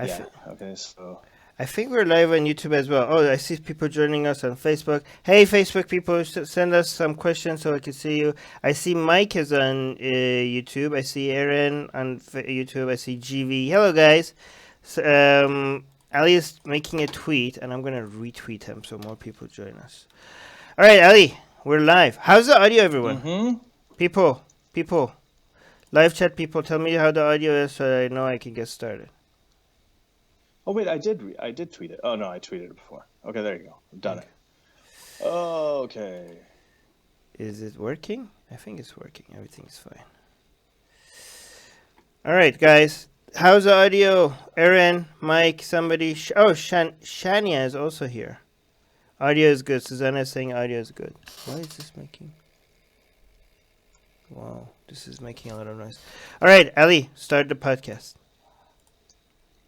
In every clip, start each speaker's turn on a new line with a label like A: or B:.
A: Okay, so
B: I think we're live on YouTube as well. Oh, I see people joining us on Facebook. Hey, Facebook people, send us some questions so I can see you. I see Mike is on YouTube. I see Aaron on YouTube. I see GV. Hello, guys. So, Ali is making a tweet, and I'm going to retweet him so more people join us. All right, Ali, we're live. How's the audio, everyone? People, live chat people, tell me how the audio is so I know I can get started.
A: Oh wait, I did tweet it. Oh no, I tweeted it before. Okay, there you go. I've done it. Okay.
B: Is it working? I think it's working. Everything's fine. All right, guys. How's the audio? Aaron, Mike, somebody. Shania is also here. Audio is good. Susanna is saying audio is good. Why is this making? Wow, this is making a lot of noise. All right, Ali, start the podcast.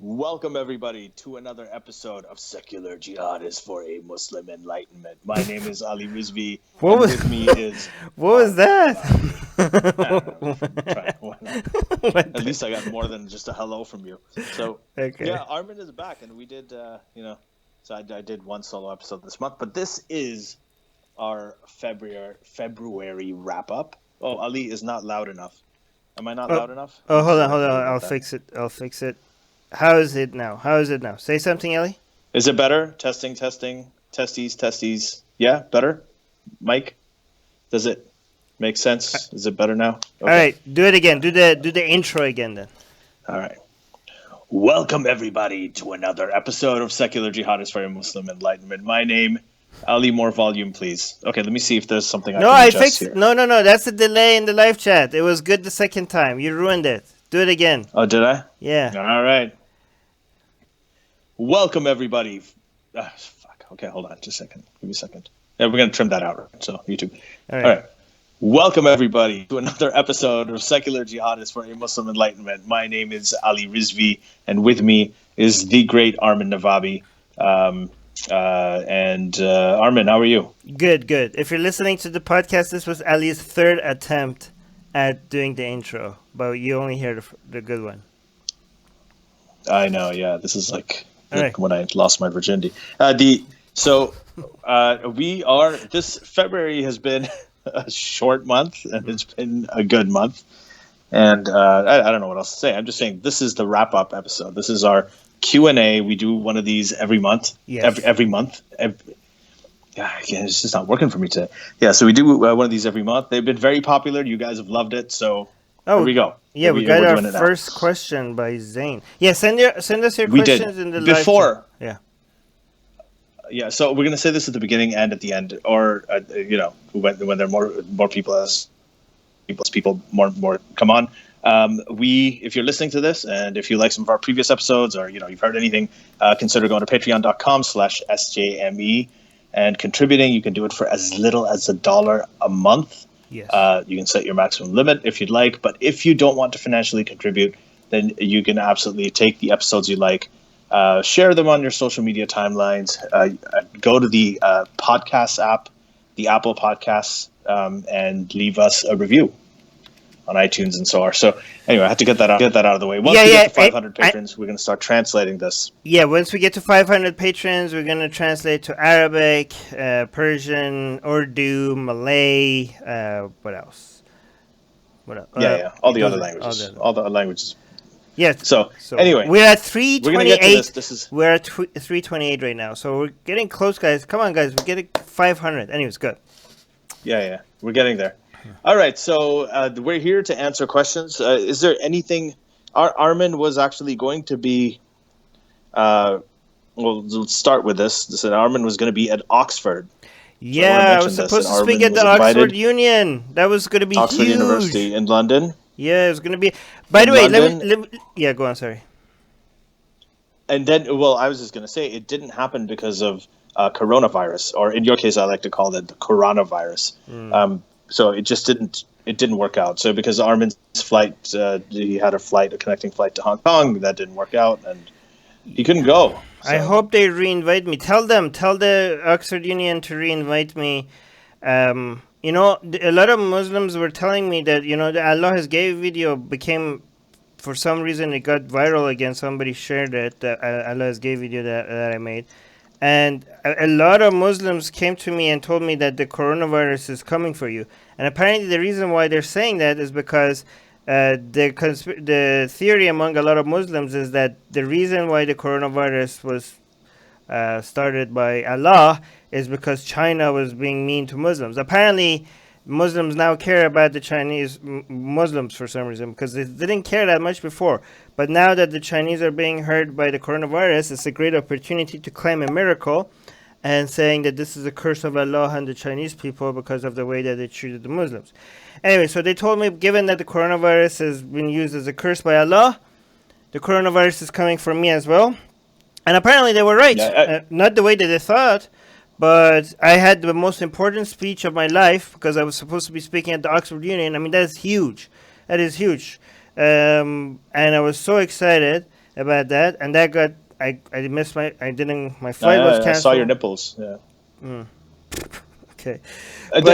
A: Welcome everybody to another episode of Secular Jihadists for a Muslim Enlightenment. My name is Ali Rizvi. With me is
B: what was that?
A: At least I got more than just a hello from you. So
B: okay.
A: Yeah, Armin is back, and we did so I did one solo episode this month, but this is our February wrap up. Oh, Ali is not loud enough. Am I not loud enough?
B: Oh, hold on. I'll fix it. How is it now? Say something, Ellie.
A: Is it better? Testing. Testes. Yeah, better? Mike? Does it make sense? Is it better now? Okay.
B: All right, do it again. Do the intro again then.
A: All right. Welcome everybody to another episode of Secular Jihadists for a Muslim Enlightenment. My name, Ali, more volume, please. Okay, let me see if there's something I can adjust here.
B: No. That's the delay in the live chat. It was good the second time. You ruined it. Do it again.
A: Oh, did I?
B: Yeah.
A: All right. Welcome everybody. Fuck. Okay, hold on just a second. Give me a second. Yeah, we're going to trim that out. So, YouTube.
B: All right.
A: Welcome everybody to another episode of Secular Jihadists for a Muslim Enlightenment. My name is Ali Rizvi, and with me is the great Armin Navabi. Armin, how are you?
B: Good. If you're listening to the podcast, this was Ali's third attempt at doing the intro, but you only hear the good one.
A: I know, yeah. This is like when I lost my virginity. This February has been a short month, and it's been a good month. And I don't know what else to say. I'm just saying this is the wrap-up episode. This is our Q&A. We do one of these every month.
B: Yes.
A: Every month. It's just not working for me today. Yeah, so we do one of these every month. They've been very popular. You guys have loved it, so here we go.
B: Yeah, we got our first question by Zane. Yeah, send us your questions in the live chat. Yeah.
A: Yeah, so we're gonna say this at the beginning and at the end, or when there are more people as people more come on. If you're listening to this, and if you like some of our previous episodes, or you've heard anything, consider going to patreon.com/sjme and contributing. You can do it for as little as $1 a month.
B: Yes.
A: You can set your maximum limit if you'd like, but if you don't want to financially contribute, then you can absolutely take the episodes you like, share them on your social media timelines, go to the podcast app, the Apple Podcasts, and leave us a review on iTunes and so on. So anyway, I had to get that out of the way. Once we get to 500 patrons, we're going to start translating this.
B: Yeah, once we get to 500 patrons, we're going to translate to Arabic, Persian, Urdu, Malay, what else?
A: All the other languages. All the languages.
B: Yes.
A: So anyway,
B: we're at 328.
A: We're
B: at 328 right now, so we're getting close, guys. Come on, guys, we're getting 500. Anyways, good.
A: Yeah, we're getting there. All right, so we're here to answer questions. Is there anything? Armin was actually going to be. Let's start with this. Armin was going to be at Oxford.
B: Yeah, I was supposed to speak at the Oxford Union. That was going to be
A: Oxford
B: huge.
A: University in London.
B: Yeah, it was going to be. By the way, let me. Yeah, go on. Sorry.
A: And then, I was just going to say it didn't happen because of coronavirus, or in your case, I like to call it the coronavirus. So it just didn't work out. So because Armin's flight, he had a connecting flight to Hong Kong, that didn't work out, and he couldn't go. So.
B: I hope they reinvite me. Tell the Oxford Union to reinvite me. A lot of Muslims were telling me that the Allah's gay video became for some reason it got viral again. Somebody shared it, the Allah's gay video that I made. And a lot of Muslims came to me and told me that the coronavirus is coming for you. And apparently the reason why they're saying that is because the theory among a lot of Muslims is that the reason why the coronavirus was started by Allah is because China was being mean to Muslims. Apparently, Muslims now care about the Chinese Muslims for some reason, because they didn't care that much before. But now that the Chinese are being hurt by the coronavirus, it's a great opportunity to claim a miracle and saying that this is a curse of Allah and the Chinese people because of the way that they treated the Muslims. Anyway, so they told me, given that the coronavirus has been used as a curse by Allah, the coronavirus is coming for me as well. And apparently they were right.
A: Yeah,
B: not the way that they thought, but I had the most important speech of my life because I was supposed to be speaking at the Oxford Union. I mean, that is huge. That is huge. And I was so excited about that. And that got, I missed my flight was canceled.
A: I saw your nipples. Yeah.
B: Okay.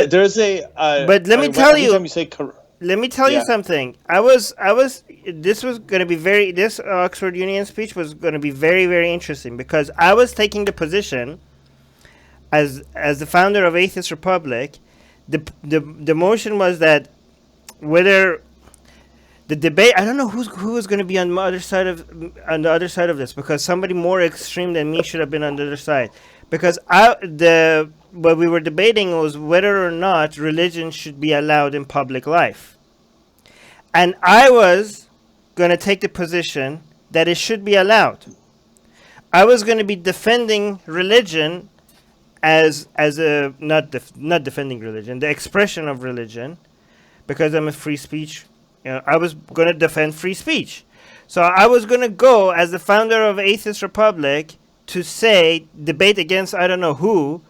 A: There's a.
B: But let me tell you.
A: Every time you say
B: let me tell you something. This Oxford Union speech was going to be very, very interesting because I was taking the position as the founder of Atheist Republic. The motion was that whether the debate, I don't know who was going to be on the other side of this, because somebody more extreme than me should have been on the other side, because what we were debating was whether or not religion should be allowed in public life. And I was going to take the position that it should be allowed. I was going to be defending religion as a not defending religion, the expression of religion, because I'm a free speech. I was going to defend free speech. So I was going to go as the founder of Atheist Republic to say, debate against I don't know who,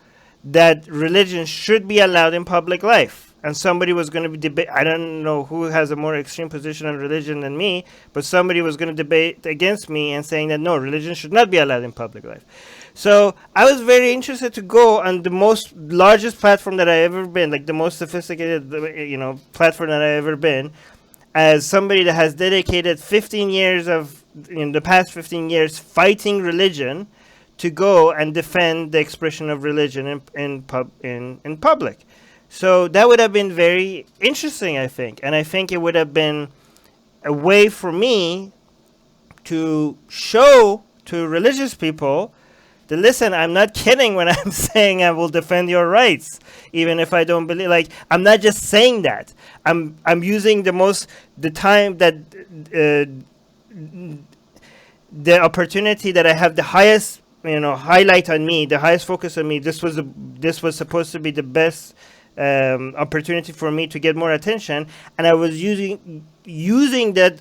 B: that religion should be allowed in public life. And somebody was going to be debate. I don't know who has a more extreme position on religion than me, but somebody was going to debate against me and saying that no, religion should not be allowed in public life. So I was very interested to go on the largest platform that I ever been, like the most sophisticated, platform that I ever been, as somebody that has dedicated 15 years of, in the past 15 years, fighting religion, to go and defend the expression of religion in public. So that would have been very interesting, I think. And I think it would have been a way for me to show to religious people that, listen, I'm not kidding when I'm saying I will defend your rights, even if I don't believe. Like, I'm not just saying that. I'm using the time that the opportunity that I have the highest, highlight on me, the highest focus on me. This was supposed to be the best opportunity for me to get more attention, and I was using that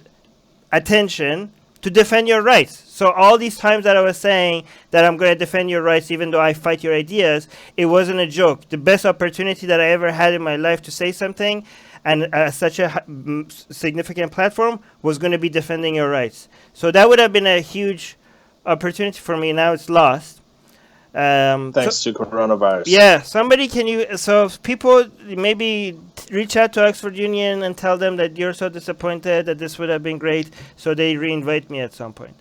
B: attention to defend your rights. So all these times that I was saying that I'm going to defend your rights even though I fight your ideas, it wasn't a joke. The best opportunity that I ever had in my life to say something, and such a significant platform, was going to be defending your rights. So that would have been a huge opportunity for me. Now it's lost.
A: Thanks to coronavirus.
B: Yeah, so if people maybe reach out to Oxford Union and tell them that you're so disappointed that this would have been great, so they reinvite me at some point.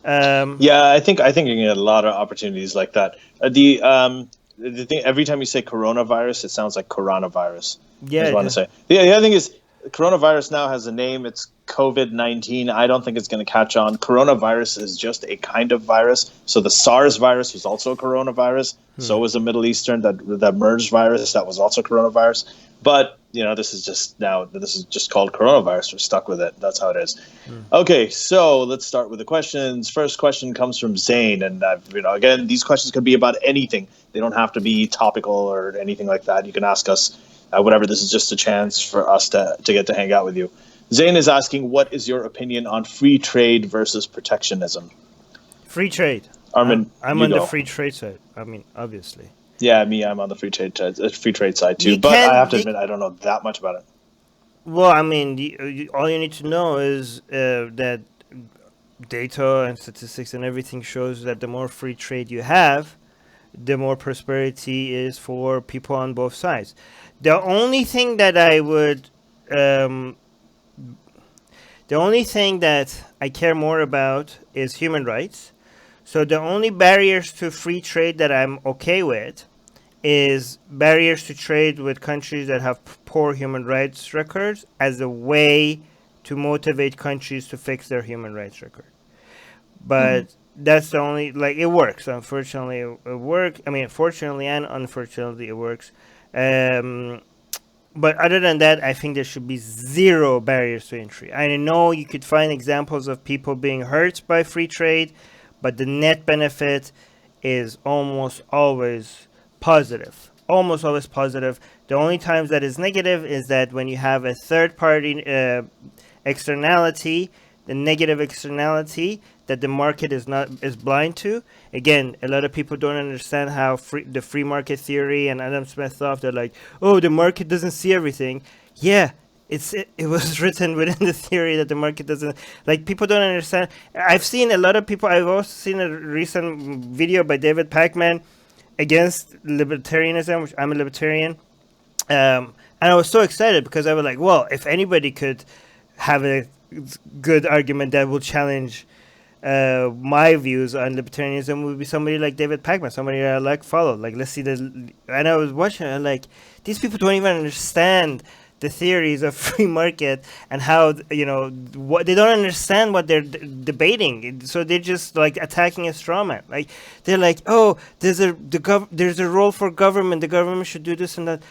A: I think you can get a lot of opportunities like that. The thing, every time you say coronavirus, it sounds like coronavirus.
B: Yeah,
A: I just want to say. The other thing is, coronavirus now has a name. It's COVID-19. I don't think it's going to catch on. Coronavirus is just a kind of virus. So the SARS virus was also a coronavirus. So was the Middle Eastern, that MERS virus, that was also coronavirus. But this is just called coronavirus. We're stuck with it. That's how it is. Okay, so let's start with the questions. First question comes from Zain, and again, these questions could be about anything. They don't have to be topical or anything like that. You can ask us whatever. This is just a chance for us to get to hang out with you. Zain is asking, what is your opinion on free trade versus protectionism?
B: Free trade.
A: Armin,
B: I'm on the free trade side. I mean, obviously.
A: Yeah, I'm on the free trade side too. But I have to admit, I don't know that much about it.
B: Well, I mean, all you need to know is that data and statistics and everything shows that the more free trade you have, the more prosperity is for people on both sides. The only thing that I would The only thing that I care more about is human rights. So the only barriers to free trade that I'm okay with is barriers to trade with countries that have poor human rights records as a way to motivate countries to fix their human rights record. But that's the only, like, it works. Unfortunately, it works. I mean, fortunately and unfortunately, it works. But other than that, I think there should be zero barriers to entry. I know you could find examples of people being hurt by free trade, but the net benefit is almost always positive. Almost always positive. The only times that is negative is that when you have a third party externality, the negative externality that the market is blind to. Again, a lot of people don't understand how the free market theory and Adam Smith thought. They're like, oh, the market doesn't see everything. Yeah, it was written within the theory that the market doesn't, like, people don't understand. I've seen a lot of people. I've also seen a recent video by David Pacman against libertarianism, which I'm a libertarian. And I was so excited because I was like, well, if anybody could have a good argument that will challenge my views on libertarianism, would be somebody like David Pacman, somebody I like follow. Like, let's see the. And I was watching, and like, these people don't even understand the theories of free market and how, you know, what they don't understand what they're debating. So they're just like attacking a straw man. Like, they're like, oh, there's a role for government. The government should do this and that.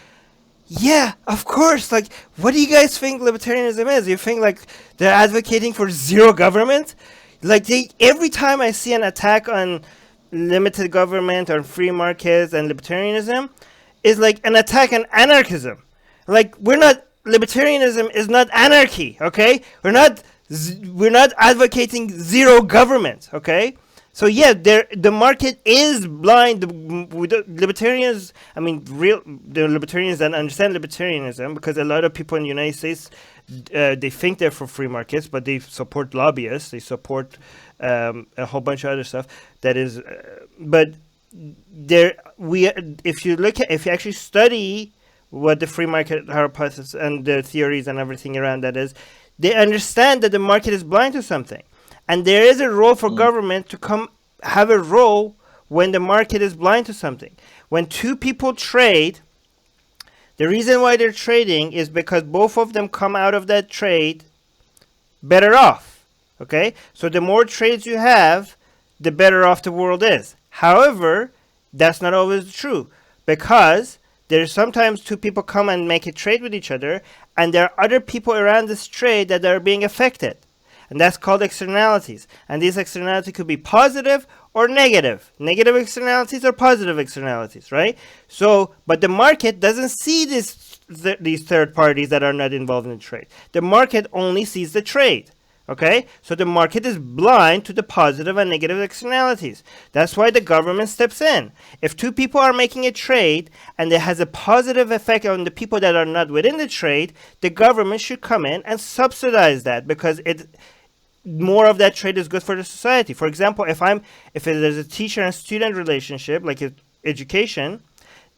B: Yeah, of course. Like, what do you guys think libertarianism is? You think like they're advocating for zero government? Like, every time I see an attack on limited government or free markets and libertarianism, is like an attack on anarchism. Like, libertarianism is not anarchy, okay? We're not advocating zero government, okay? So yeah, the market is blind. The libertarians, I mean, the libertarians that understand libertarianism, because a lot of people in the United States, they think they're for free markets, but they support lobbyists. They support a whole bunch of other stuff. That is, but if you actually study what the free market hypothesis and the theories and everything around that is, they understand that the market is blind to something. And there is a role for government to have a role when the market is blind to something. When two people trade, the reason why they're trading is because both of them come out of that trade better off. Okay? So the more trades you have, the better off the world is. However, that's not always true, because there's sometimes two people come and make a trade with each other, and there are other people around this trade that are being affected. And that's called externalities. And these externalities could be positive or negative. Negative externalities or positive externalities, right? So, but the market doesn't see these third parties that are not involved in the trade. The market only sees the trade. Okay? So the market is blind to the positive and negative externalities. That's why the government steps in. If two people are making a trade and it has a positive effect on the people that are not within the trade, the government should come in and subsidize that, because more of that trade is good for the society. For example, if there's a teacher and student relationship, like education,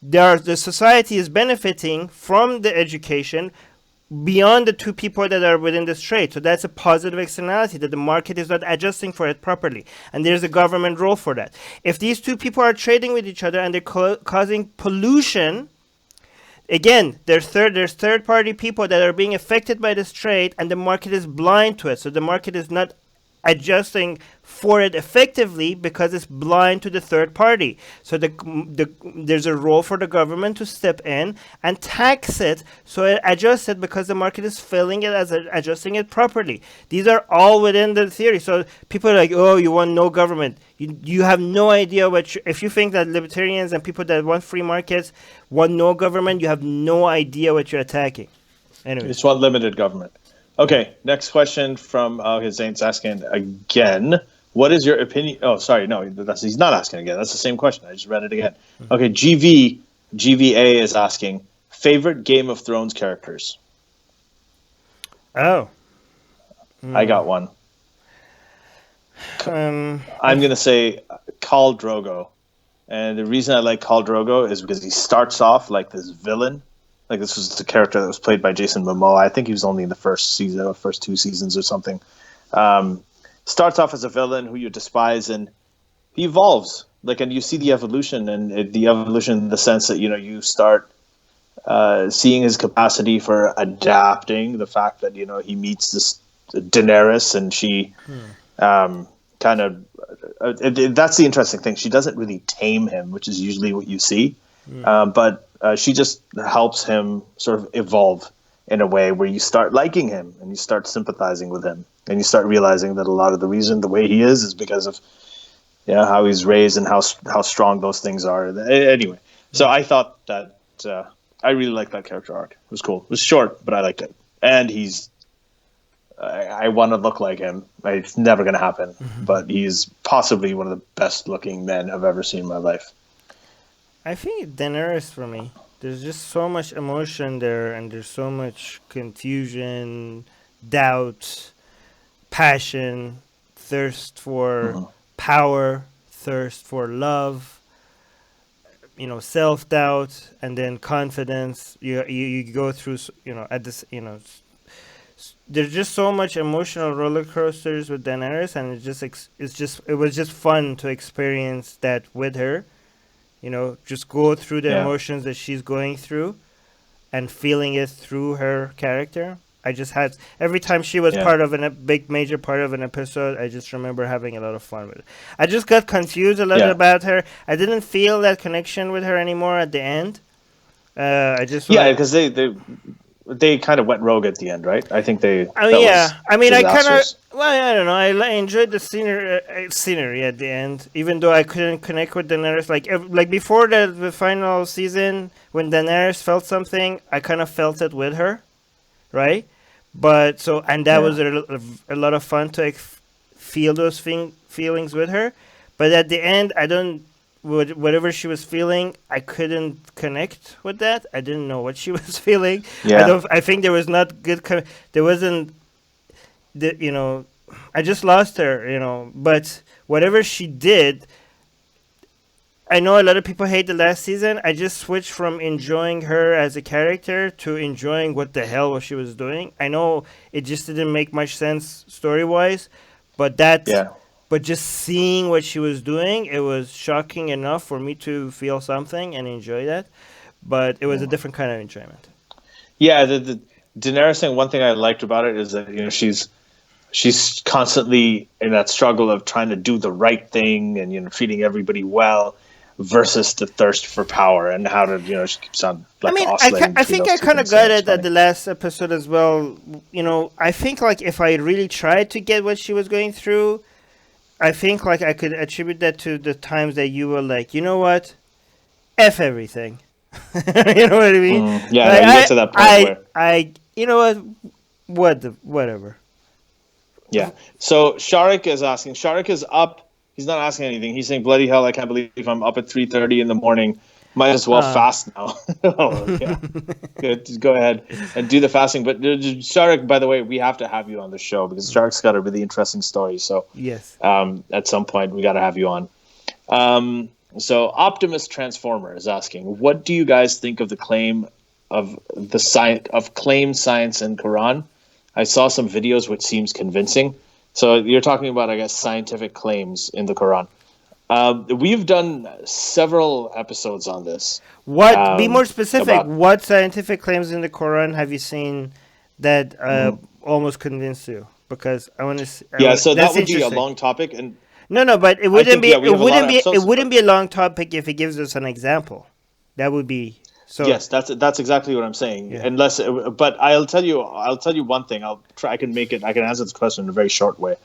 B: the society is benefiting from the education beyond the two people that are within this trade. So that's a positive externality, that the market is not adjusting for it properly. And there's a government role for that. If these two people are trading with each other and they're causing pollution, again, there's third-party people that are being affected by this trade, and the market is blind to it. So the market is not adjusting for it effectively because it's blind to the third party. So there's a role for the government to step in and tax it, so it adjusts it, because the market is failing it as adjusting it properly. These are all within the theory. So people are like, oh, you want no government. You have no idea if you think that libertarians and people that want free markets want no government, you have no idea what you're attacking. Anyway.
A: You just want limited government. Okay, next question from Zane's asking again. What is your opinion? Oh, sorry, no, he's not asking again. That's the same question. I just read it again. Okay, GVA is asking, favorite Game of Thrones characters?
B: Oh.
A: I got one. I'm going to say Khal Drogo. And the reason I like Khal Drogo is because he starts off like this villain, Like this was the character that was played by Jason Momoa. I think he was only in the first season or first 2 seasons or something. Starts off as a villain who you despise, and he evolves. Like, and you see the evolution, and the evolution in the sense that you start seeing his capacity for adapting. The fact that he meets this Daenerys, and she kind of that's the interesting thing. She doesn't really tame him, which is usually what you see, but she just helps him sort of evolve in a way where you start liking him and you start sympathizing with him, and you start realizing that a lot of the reason the way he is because of how he's raised and how strong those things are. Anyway, so I thought that I really liked that character arc. It was cool. It was short, but I liked it. And I want to look like him. It's never going to happen, but he's possibly one of the best looking men I've ever seen in my life.
B: I think Daenerys for me. There's just so much emotion there, and there's so much confusion, doubt, passion, thirst for power, thirst for love, self-doubt, and then confidence. You go through, at this, there's just so much emotional roller coasters with Daenerys, and it was just fun to experience that with her. Just go through the emotions that she's going through and feeling it through her character. I just had, every time she was part of a big major part of an episode, I just remember having a lot of fun with it. I just got confused a lot about her. I didn't feel that connection with her anymore at the end. I just
A: because they kind of went rogue at the end, right? I think they.
B: I don't know. I enjoyed the scenery at the end, even though I couldn't connect with Daenerys. Like before the final season, when Daenerys felt something, I kind of felt it with her, right? But that was a lot of fun to feel those feelings with her. But at the end, whatever she was feeling, I couldn't connect with that. I didn't know what she was feeling. I think there was not good. There wasn't. I just lost her. But whatever she did, I know a lot of people hate the last season. I just switched from enjoying her as a character to enjoying what the hell she was doing. I know it just didn't make much sense story-wise, but But just seeing what she was doing, it was shocking enough for me to feel something and enjoy that. But it was a different kind of enjoyment.
A: Yeah, the Daenerys thing. One thing I liked about it is that she's constantly in that struggle of trying to do the right thing and treating everybody well, versus the thirst for power and how to she keeps on oscillating.
B: I think I kind of got it at the last episode as well. I think if I really tried to get what she was going through, I think I could attribute that to the times that you were like, you know what, F everything. You know what I mean?
A: You get to that point
B: you know what, whatever.
A: Yeah. So Sharik is asking. Sharik is up. He's not asking anything. He's saying, bloody hell, I can't believe I'm up at 3:30 in the morning. Might as well fast now. Good. Go ahead and do the fasting. But Sharik, by the way, we have to have you on the show because Sharik's got a really interesting story. So
B: yes,
A: at some point we got to have you on. So Optimus Transformer is asking, what do you guys think of the claim of claim science in Quran? I saw some videos which seems convincing. So you're talking about, I guess, scientific claims in the Quran. We've done several episodes on this.
B: What? Be more specific. What scientific claims in the Quran have you seen that almost convinced you? Because I want to.
A: So that would be a long topic, and
B: no, but it wouldn't be. It wouldn't be a long topic if it gives us an example. That would be. So
A: yes, that's exactly what I'm saying. Yeah. But I'll tell you one thing. I can answer this question in a very short way.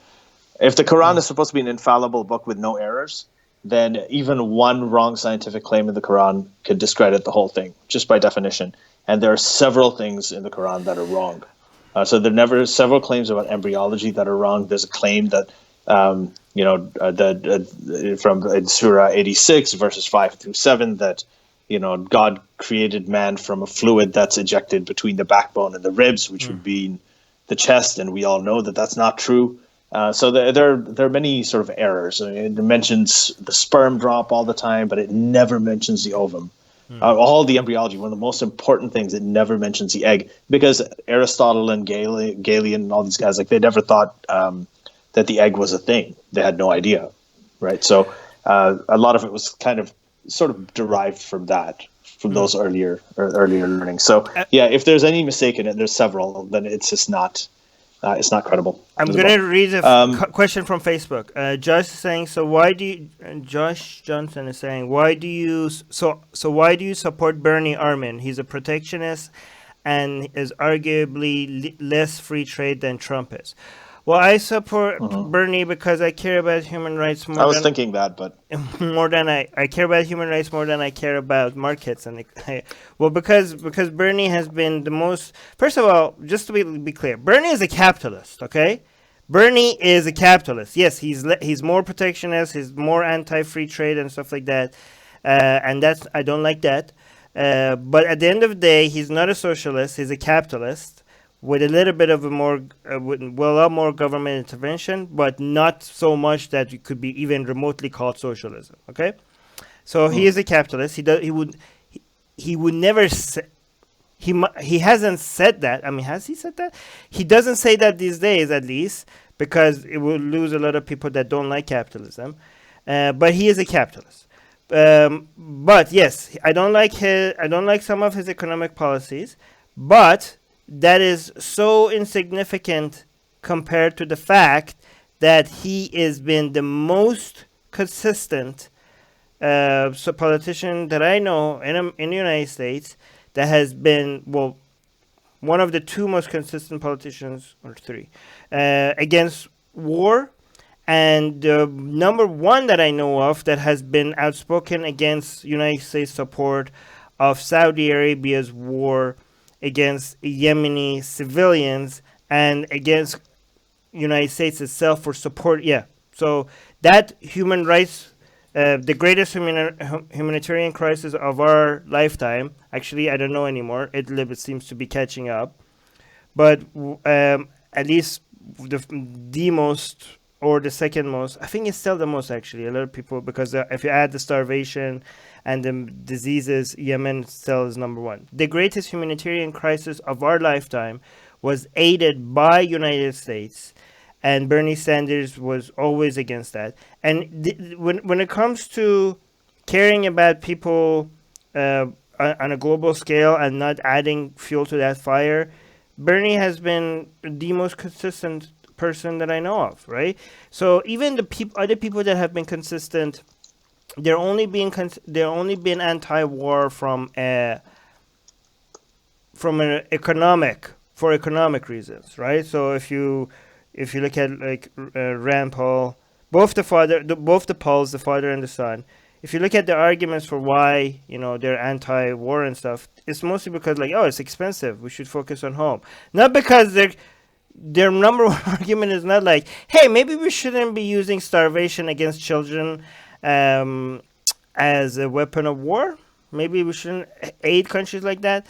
A: If the Quran is supposed to be an infallible book with no errors, then even one wrong scientific claim in the Quran could discredit the whole thing, just by definition. And there are several things in the Quran that are wrong. So there are several claims about embryology that are wrong. There's a claim that from Surah 86 verses 5-7 that God created man from a fluid that's ejected between the backbone and the ribs, which would be the chest, and we all know that that's not true. So there are many sort of errors. It mentions the sperm drop all the time, but it never mentions the ovum. All the embryology, one of the most important things, it never mentions the egg, because Aristotle and Galen and all these guys, like, they never thought that the egg was a thing. They had no idea, right? So a lot of it was kind of sort of derived from that, from those earlier learnings. So yeah, if there's any mistake in it, there's several, then it's just not it's not credible.
B: I'm going to read a question from Facebook. Josh is saying, Josh Johnson is saying, why do you support Bernie, Armin? He's a protectionist and is arguably less free trade than Trump is. Well, I support Bernie because I care about human rights more.
A: I was thinking that, but
B: more than I care about human rights more than I care about markets. And because Bernie has been the most. First of all, just to be clear, Bernie is a capitalist. Okay, Bernie is a capitalist. Yes, he's more protectionist. He's more anti-free trade and stuff like that. And I don't like that. But at the end of the day, he's not a socialist. He's a capitalist, with a little bit of a lot more government intervention, but not so much that it could be even remotely called socialism. Okay, so he is a capitalist. He would never say, he hasn't said that. I mean, has he said that? He doesn't say that these days, at least, because it will lose a lot of people that don't like capitalism. But he is a capitalist. But yes, I don't like some of his economic policies, but that is so insignificant compared to the fact that he has been the most consistent politician that I know in the United States, that has been, well, one of the two most consistent politicians, or three, against war, and number one that I know of that has been outspoken against United States support of Saudi Arabia's war against Yemeni civilians and against United States itself for support. Yeah, so that human rights, the greatest humanitarian crisis of our lifetime. Actually, I don't know anymore. Idlib seems to be catching up, but at least the most, or the second most. I think it's still the most, actually. A lot of people, because if you add the starvation and the diseases, Yemen still is number one. The greatest humanitarian crisis of our lifetime was aided by United States, and Bernie Sanders was always against that. And when it comes to caring about people on a global scale and not adding fuel to that fire, Bernie has been the most consistent person that I know of, right? So even the other people that have been consistent, they're only been anti-war from economic reasons, right? So if you look at like Rand Paul, both the Pauls, the father and the son, if you look at the arguments for why they're anti-war and stuff, it's mostly because like, oh, it's expensive, we should focus on home, not because their number one argument is not like, hey, maybe we shouldn't be using starvation against children as a weapon of war. Maybe we shouldn't aid countries like that.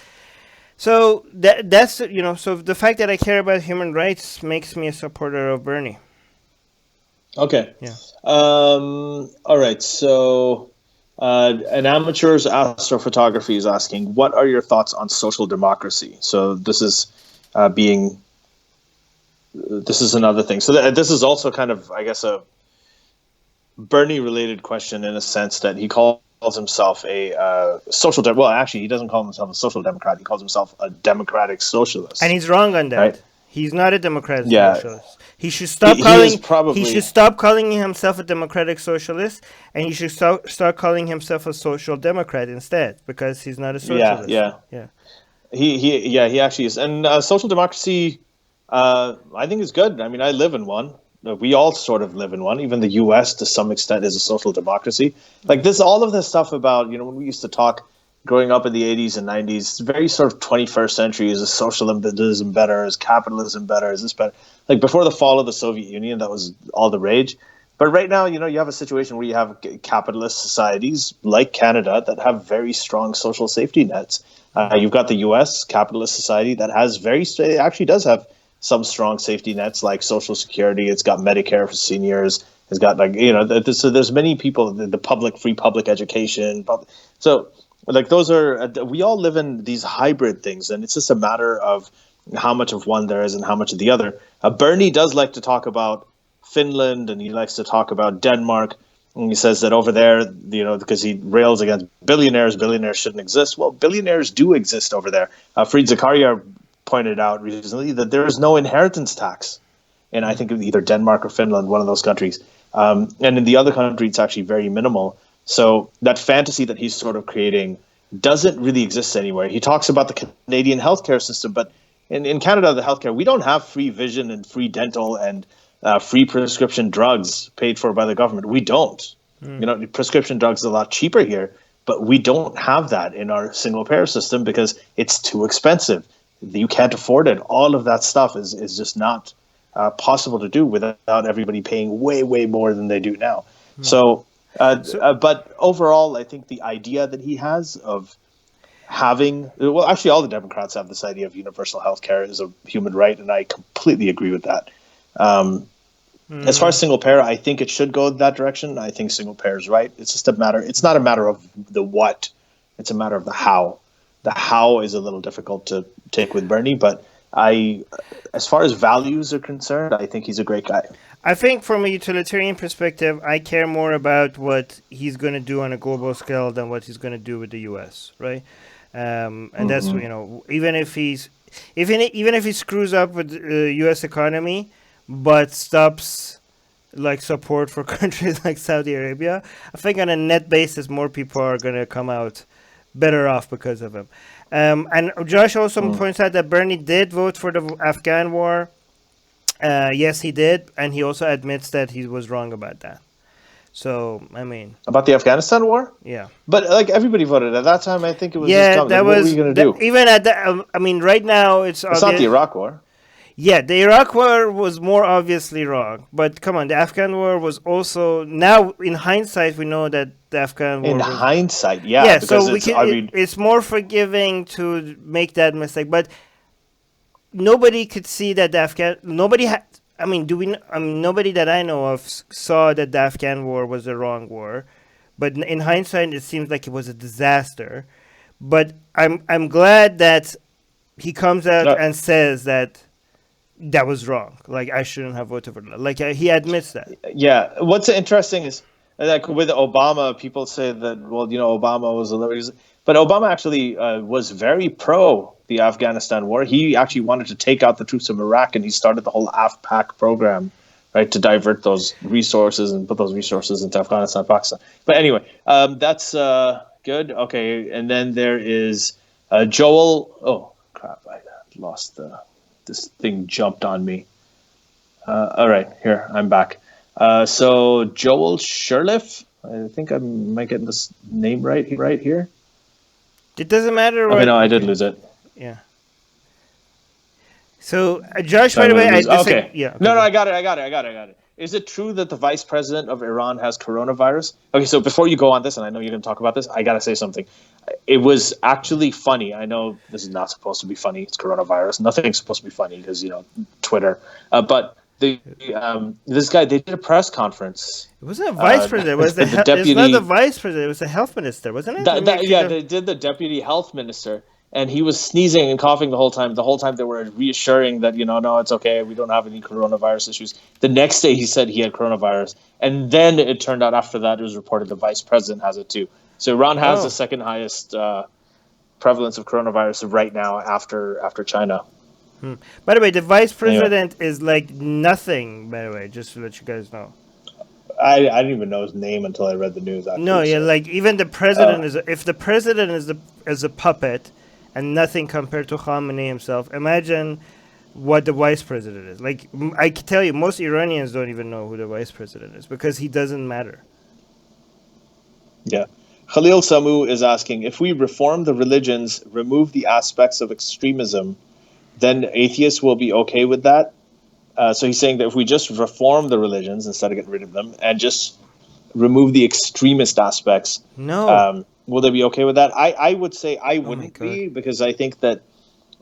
B: So that's so the fact that I care about human rights makes me a supporter of Bernie.
A: Okay.
B: Yeah.
A: All right. So an amateur's astrophotography is asking, what are your thoughts on social democracy? So this is another thing. So this is also kind of, I guess, a Bernie-related question in a sense that he calls himself a social well, actually, he doesn't call himself a social democrat. He calls himself a democratic socialist.
B: And he's wrong on that. Right? He's not a democratic socialist. He should stop he should stop calling himself a democratic socialist, and he should start calling himself a social democrat instead, because he's not a socialist.
A: Yeah. He actually is. And social democracy, I think, is good. I mean, I live in one. We all sort of live in one. Even the U.S. to some extent is a social democracy. Like this, all of this stuff about, when we used to talk growing up in the 80s and 90s, very sort of 21st century, is socialism better? Is capitalism better? Is this better? Like before the fall of the Soviet Union, that was all the rage. But right now, you have a situation where you have capitalist societies like Canada that have very strong social safety nets. You've got the U.S. capitalist society that has actually does have some strong safety nets like Social Security. It's got Medicare for seniors. It's got so there's many people, the free public education. So Like those are, we all live in these hybrid things, and it's just a matter of how much of one there is and how much of the other. Bernie does like to talk about Finland, and he likes to talk about Denmark. And he says that over there, because he rails against billionaires shouldn't exist. Well, billionaires do exist over there. Fareed Zakaria pointed out recently that there is no inheritance tax in, I think, either Denmark or Finland, one of those countries. And in the other country, it's actually very minimal. So that fantasy that he's sort of creating doesn't really exist anywhere. He talks about the Canadian healthcare system, but in Canada, the healthcare, we don't have free vision and free dental and free prescription drugs paid for by the government. We don't. Prescription drugs are a lot cheaper here, but we don't have that in our single payer system because it's too expensive. You can't afford it. All of that stuff is just not possible to do without everybody paying way, way more than they do now. But overall, I think the idea that he has of having, well, actually all the Democrats have this idea of universal health care as a human right, and I completely agree with that. As far as single payer, I think it should go that direction. I think single payer is right. It's just it's not a matter of the what, it's a matter of the how. The how is a little difficult to take with Bernie, but as far as values are concerned, I think he's a great guy.
B: I think from a utilitarian perspective, I care more about what he's going to do on a global scale than what he's going to do with the U.S., right? And that's, even if he screws up with the U.S. economy, but stops like support for countries like Saudi Arabia, I think on a net basis, more people are going to come out better off because of him. And Josh also points out that Bernie did vote for the Afghan war. Yes, he did, and he also admits that he was wrong about that. So, I mean,
A: about the Afghanistan war,
B: yeah.
A: But like everybody voted at that time, I think it was
B: that
A: what were you going to do?
B: Even at that, I mean, right now it's
A: not the Iraq war.
B: Yeah, the Iraq war was more obviously wrong, but come on, the Afghan war was also, now in hindsight we know that the Afghan war.
A: Hindsight, yeah.
B: So it's more forgiving to make that mistake, but nobody could see that the Afghan. Nobody nobody that I know of saw that the Afghan war was a wrong war, but in hindsight, it seems like it was a disaster. But I'm glad that he comes out and says that was wrong. Like, I shouldn't have voted for that. Like, he admits that.
A: Yeah. What's interesting is, like, with Obama, people say that, well, Obama was a liberal, but Obama actually was very pro the Afghanistan war. He actually wanted to take out the troops of Iraq, and he started the whole AFPAC program, right, to divert those resources and put those resources into Afghanistan, Pakistan. But anyway, that's good. Okay, and then there is Joel. Oh crap! I lost this thing jumped on me. All right, here I'm back. So Joel Sherliff. I think I might get this name right here.
B: It doesn't matter.
A: Okay, no, I did lose it.
B: Yeah. So, Josh, by the way,
A: okay.
B: Yeah. Okay.
A: No, I got it. Is it true that the vice president of Iran has coronavirus? Okay, so before you go on this, and I know you're going to talk about this, I got to say something. It was actually funny. I know this is not supposed to be funny. It's coronavirus. Nothing's supposed to be funny because, Twitter. But this guy, they did a press conference.
B: It wasn't a vice president. It was the deputy. It's not the vice president. It was the health minister, wasn't it?
A: They did the deputy health minister. And he was sneezing and coughing the whole time. The whole time they were reassuring that, no, it's okay. We don't have any coronavirus issues. The next day he said he had coronavirus. And then it turned out after that it was reported the vice president has it too. So Iran has the second highest prevalence of coronavirus right now after China.
B: By the way, the vice president is like nothing, by the way, just to let you guys know.
A: I didn't even know his name until I read the news.
B: Like even the president if the president is a puppet, and nothing compared to Khamenei himself. Imagine what the vice president is. Like, I can tell you, most Iranians don't even know who the vice president is because he doesn't matter.
A: Yeah. Khalil Samu is asking, if we reform the religions, remove the aspects of extremism, then atheists will be okay with that? So he's saying that if we just reform the religions instead of getting rid of them and just remove the extremist aspects, will they be okay with that? I would say I wouldn't be, because I think that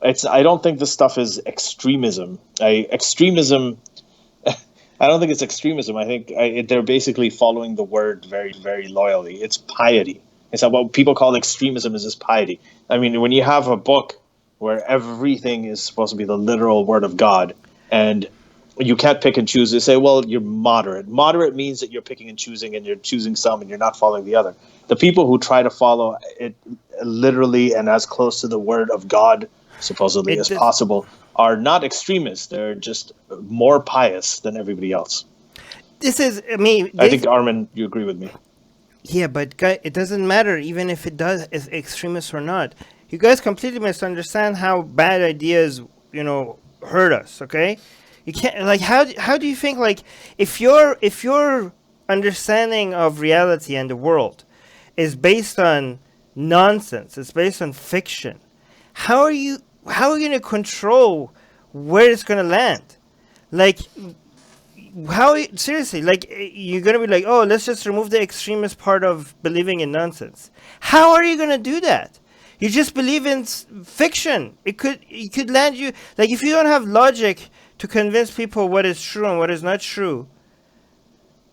A: I don't think this stuff is extremism. I don't think it's extremism. I think they're basically following the word very, very loyally. It's piety. It's not what people call extremism is just piety. I mean, when you have a book where everything is supposed to be the literal word of God, and you can't pick and choose, they say, well, you're moderate. Moderate means that you're picking and choosing, and you're choosing some and you're not following the other. The people who try to follow it literally and as close to the word of God, supposedly, as possible, are not extremists. They're just more pious than everybody else. I think, Armin, you agree with me.
B: Yeah, but it doesn't matter even if it does is extremist or not. You guys completely misunderstand how bad ideas, hurt us, okay? You can't, like, how do you think, like, if your understanding of reality and the world is based on nonsense, it's based on fiction, how are you going to control where it's going to land? Like, seriously, like, you're going to be like, oh, let's just remove the extremist part of believing in nonsense. How are you going to do that? You just believe in fiction. It could land you, like, if you don't have logic to convince people what is true and what is not true,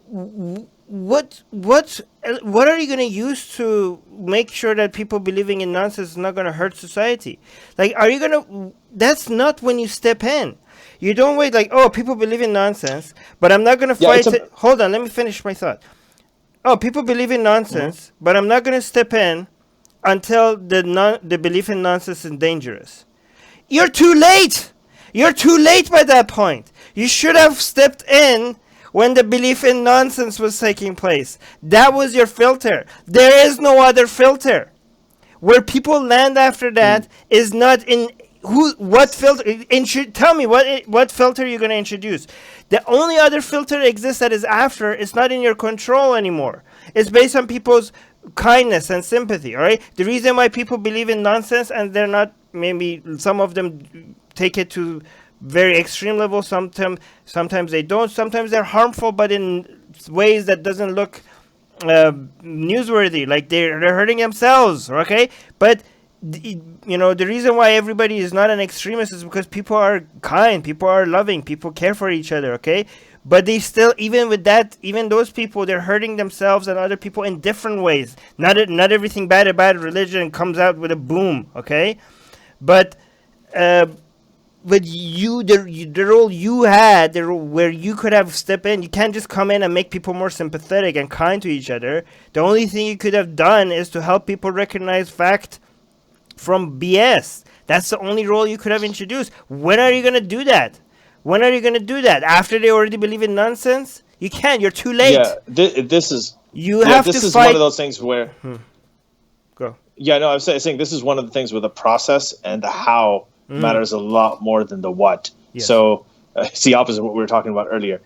B: what are you going to use to make sure that people believing in nonsense is not going to hurt society? Like, are you going to, that's not when you step in. You don't wait like, oh, people believe in nonsense, but I'm not going to fight it. Hold on, let me finish my thought. Oh, people believe in nonsense, but I'm not going to step in until the belief in nonsense is dangerous. You're too late. You're too late by that point. You should have stepped in when the belief in nonsense was taking place. That was your filter. There is no other filter. Where people land after that is not in what filter. Tell me what filter you're going to introduce. The only other filter that exists that is after is not in your control anymore. It's based on people's kindness and sympathy. All right. The reason why people believe in nonsense and they're not, maybe some of them take it to very extreme levels. Sometimes they don't. Sometimes they're harmful, but in ways that doesn't look newsworthy. Like they're hurting themselves. Okay, but the reason why everybody is not an extremist is because people are kind, people are loving, people care for each other. Okay, but they still, even with that, even those people, they're hurting themselves and other people in different ways. Not everything bad about religion comes out with a boom. Okay, but the role you had, where you could have stepped in, you can't just come in and make people more sympathetic and kind to each other. The only thing you could have done is to help people recognize fact from BS. That's the only role you could have introduced. When are you going to do that? When are you going to do that? After they already believe in nonsense? You can't. You're too late.
A: Yeah, this is
B: fight.
A: One of those things where...
B: Go.
A: Yeah, no, I was saying this is one of the things where the process and the how matters a lot more than the what. Yes. So it's the opposite of what we were talking about earlier.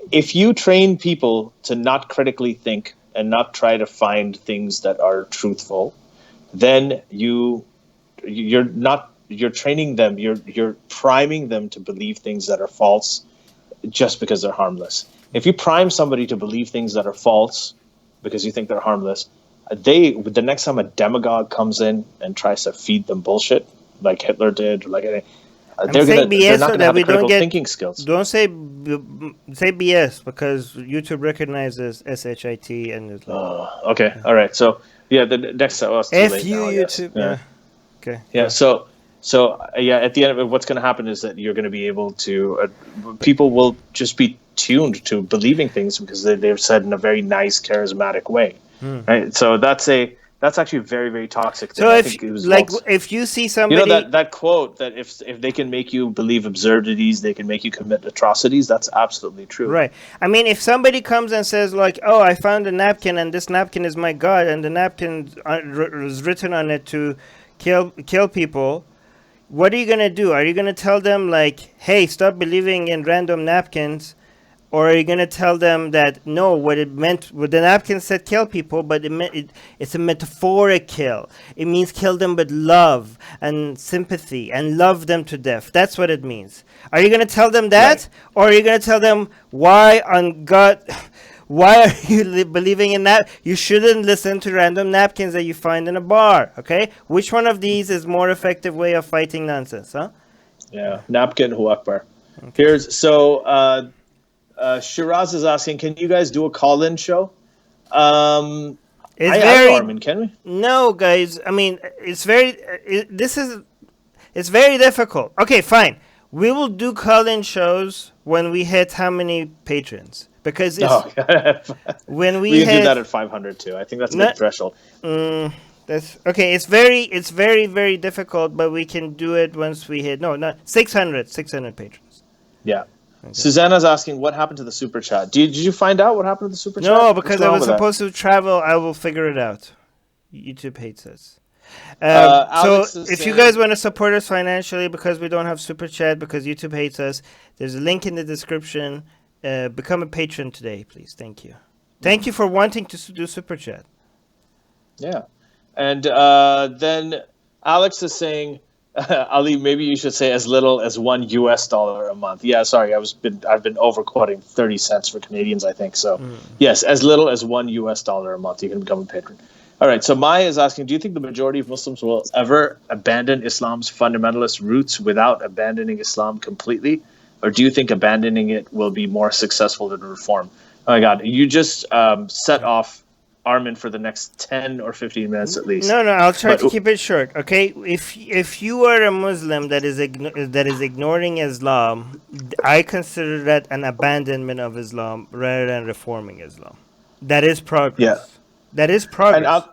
A: If you train people to not critically think and not try to find things that are truthful, then you're training them, you're priming them to believe things that are false just because they're harmless. If you prime somebody to believe things that are false because you think they're harmless, the next time a demagogue comes in and tries to feed them bullshit like Hitler did, like they're not going to have the critical thinking skills.
B: Don't say BS, because YouTube recognizes SHIT and it's like,
A: okay, all right. So yeah, the next
B: YouTube.
A: Yeah.
B: Okay.
A: Yeah. So at the end of it, what's going to happen is that you're going to be able to people will just be tuned to believing things because they're said in a very nice, charismatic way. Right. So that's actually a very, very toxic thing.
B: So if you see somebody,
A: that quote that if they can make you believe absurdities, they can make you commit atrocities. That's absolutely true.
B: Right. I mean, if somebody comes and says like, "Oh, I found a napkin and this napkin is my God," and the napkin is written on it to kill people, what are you gonna do? Are you gonna tell them like, "Hey, stop believing in random napkins"? Or are you going to tell them that, no, what the napkin said kill people, but it's a metaphoric kill. It means kill them with love and sympathy and love them to death. That's what it means. Are you going to tell them that? Right. Or are you going to tell them, why are you believing in that? You shouldn't listen to random napkins that you find in a bar, okay? Which one of these is more effective way of fighting nonsense, huh?
A: Yeah, napkin hu akbar.
B: Okay.
A: Shiraz is asking, can you guys do a call-in show?
B: It's
A: I
B: very
A: know, Armin, can we?
B: no, guys. I mean, it's very. It's very difficult. Okay, fine. We will do call-in shows when we hit how many patrons? Because it's
A: Oh,
B: when
A: we
B: we
A: can do that
B: hit.
A: at 500 too. I think that's a
B: Not,
A: good threshold.
B: that's okay. It's very, very difficult, but we can do it once we hit. No, not 600 patrons.
A: Yeah.
B: Okay.
A: Susanna's asking what happened to the super chat. Did you find out what happened to the super chat?
B: No, because I was supposed to travel. I will figure it out. YouTube hates us. So if you guys want to support us financially because we don't have super chat because YouTube hates us, there's a link in the description. Become a patron today, please. Thank you. Thank you for wanting to do super chat.
A: Yeah, and then Alex is saying, Ali, maybe you should say as little as $1 a month. Yeah, sorry, I've been overquoting 30 cents for Canadians, I think. So yes, as little as $1 a month, you can become a patron. All right, so Maya is asking, do you think the majority of Muslims will ever abandon Islam's fundamentalist roots without abandoning Islam completely? Or do you think abandoning it will be more successful than reform? Oh my God, you just set off Armin for the next 10 or 15 minutes at least.
B: No, I'll try to keep it short, okay? If you are a Muslim that is ignoring Islam, I consider that an abandonment of Islam rather than reforming Islam. That is progress.
A: Yeah.
B: That is progress.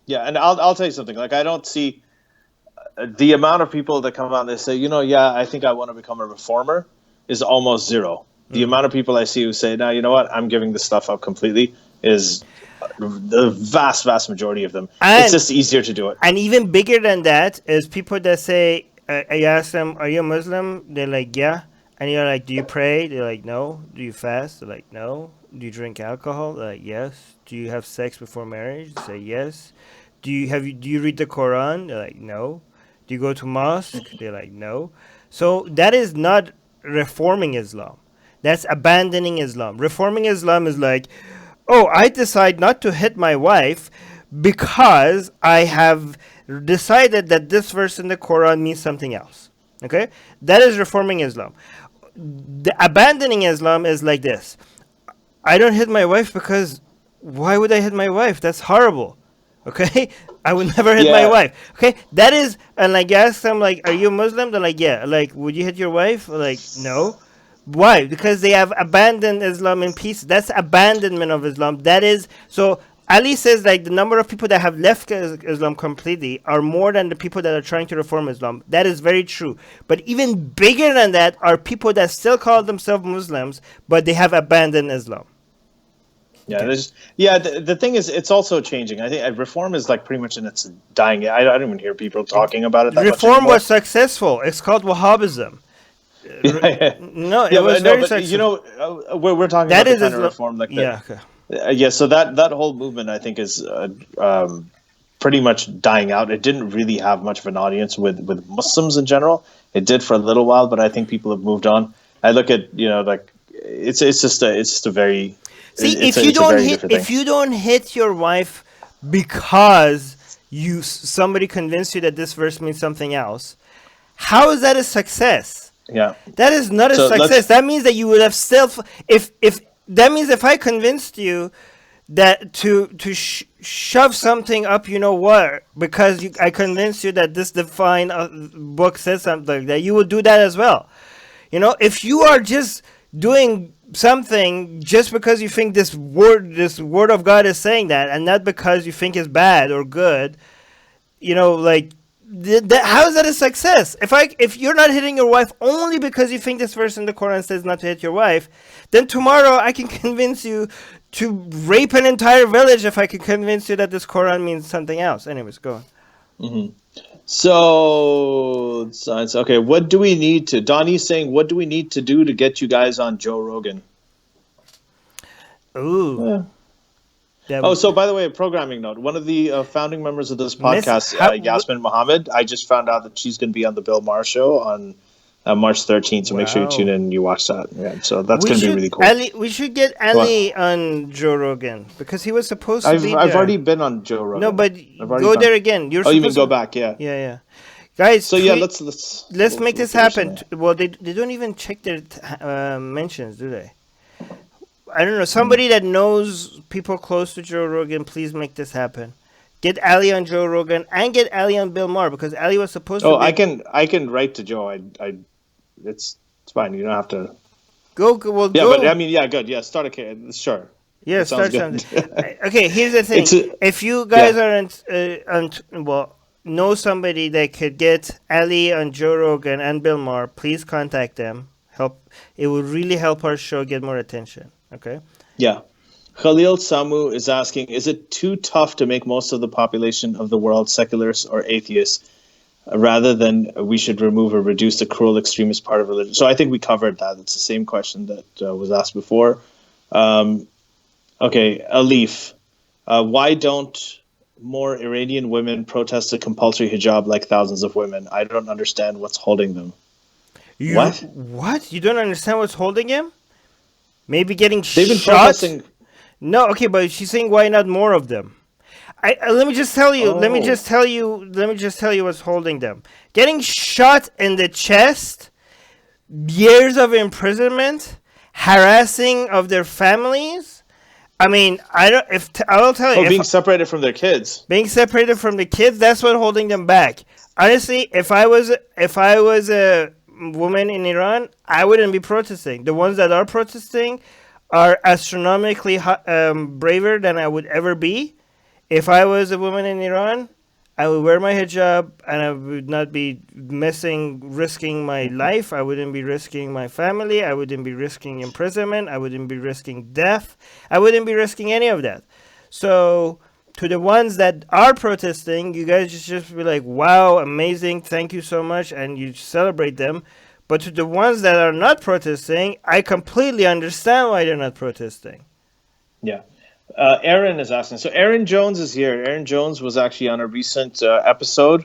A: And I'll tell you something. Like, I don't see the amount of people that come out and they say, I think I want to become a reformer is almost zero. The amount of people I see who say, no, you know what, I'm giving this stuff up completely is the vast majority of them. It's just easier to do it.
B: And even bigger than that is people that say, I ask them, are you a Muslim? They're like, yeah. And you're like, do you pray? They're like, no. Do you fast? They're like, no. Do you drink alcohol? They're like, yes. Do you have sex before marriage? They say yes. Do you read the Quran? They're like, no. Do you go to mosque? They're like, no. So that is not reforming Islam. That's abandoning Islam. Reforming Islam is like, oh, I decide not to hit my wife because I have decided that this verse in the Quran means something else. Okay? That is reforming Islam. The abandoning Islam is like this. I don't hit my wife because why would I hit my wife? That's horrible. Okay? I would never hit my wife. Okay? That is, and like ask them, like, are you a Muslim? They're like, yeah. Like, would you hit your wife? Like, no. Why? Because they have abandoned Islam in peace. That's abandonment of Islam. That is, so Ali says like the number of people that have left Islam completely are more than the people that are trying to reform Islam. That is very true. But even bigger than that are people that still call themselves Muslims, but they have abandoned Islam.
A: Yeah, the thing is, it's also changing. I think reform is like pretty much in its dying. I don't even hear people talking about it that
B: reform was successful. It's called Wahhabism. No, it was very successful.
A: We're talking about the kind of reform like that.
B: Yeah.
A: So that whole movement, I think, is pretty much dying out. It didn't really have much of an audience with Muslims in general. It did for a little while, but I think people have moved on. I look at like it's just a very
B: if you don't hit your wife because somebody convinced you that this verse means something else, how is that a success?
A: Yeah,
B: that is not a success. That means that you would have still if that means if I convinced you that to shove something up, because I convinced you that this divine book says something like that, you would do that as well. If you are just doing something just because you think this word of God is saying that, and not because you think it's bad or good, how is that a success? If you're not hitting your wife only because you think this verse in the Quran says not to hit your wife, then tomorrow I can convince you to rape an entire village if I can convince you that this Quran means something else. Anyways, go on.
A: Mm-hmm. So okay. What do we need to? Donnie's saying, what do we need to do to get you guys on Joe Rogan?
B: Ooh.
A: Yeah. So by the way, a programming note. One of the founding members of this podcast, Yasmin Mohammed, I just found out that she's going to be on the Bill Maher show on March 13th. So make sure you tune in and you watch that. Yeah. So that's going to be really cool.
B: We should get Ali on Joe Rogan because he was supposed to be there.
A: I've already been on Joe Rogan.
B: No, but go there again.
A: You mean go back? Yeah.
B: Yeah. Guys,
A: so let's
B: make this happen. Well, they don't even check their mentions, do they? I don't know, somebody that knows people close to Joe Rogan, please make this happen. Get Ali on Joe Rogan and get Ali on Bill Maher, because Ali was supposed to
A: Oh,
B: be.
A: I can write to Joe. It's fine. You don't have to.
B: Well,
A: Yeah,
B: go.
A: but I mean, yeah, good. Yeah, start a case. Sure,
B: Yeah,
A: that sounds
B: start
A: good.
B: something. Okay, here's the thing.
A: It's a,
B: If you guys
A: yeah,
B: aren't, well, know somebody that could get Ali on Joe Rogan and Bill Maher, please contact them. Help. It would really help our show get more attention. Okay.
A: yeah. Khalil Samu is asking, is it too tough to make most of the population of the world secularists or atheists, rather than we should remove or reduce the cruel extremist part of religion? So I think we covered that. It's the same question that was asked before. Um, okay, Alif, why don't more Iranian women protest the compulsory hijab like thousands of women? I don't understand what's holding them.
B: What? You don't understand what's holding him? Maybe getting
A: They've been
B: shot?
A: protesting.
B: No, okay, but she's saying why not more of them? Let me just tell you. Let me
A: Oh.
B: just tell you. Let me just tell you what's holding them. Getting shot in the chest, years of imprisonment, harassing of their families. I mean, I don't. I will tell you.
A: Oh, being separated from their kids.
B: Being separated from the kids, that's what holding them back. Honestly, if I was a woman in Iran, I wouldn't be protesting. The ones that are protesting are astronomically braver than I would ever be. If I was a woman in Iran, I would wear my hijab and I would not be risking my life. I wouldn't be risking my family. I wouldn't be risking imprisonment. I wouldn't be risking death. I wouldn't be risking any of that. So to the ones that are protesting, you guys just be like, wow, amazing, thank you so much, and you celebrate them. But to the ones that are not protesting, I completely understand why they're not protesting.
A: Yeah. Aaron is asking. So Aaron Jones is here. Aaron Jones was actually on a recent episode.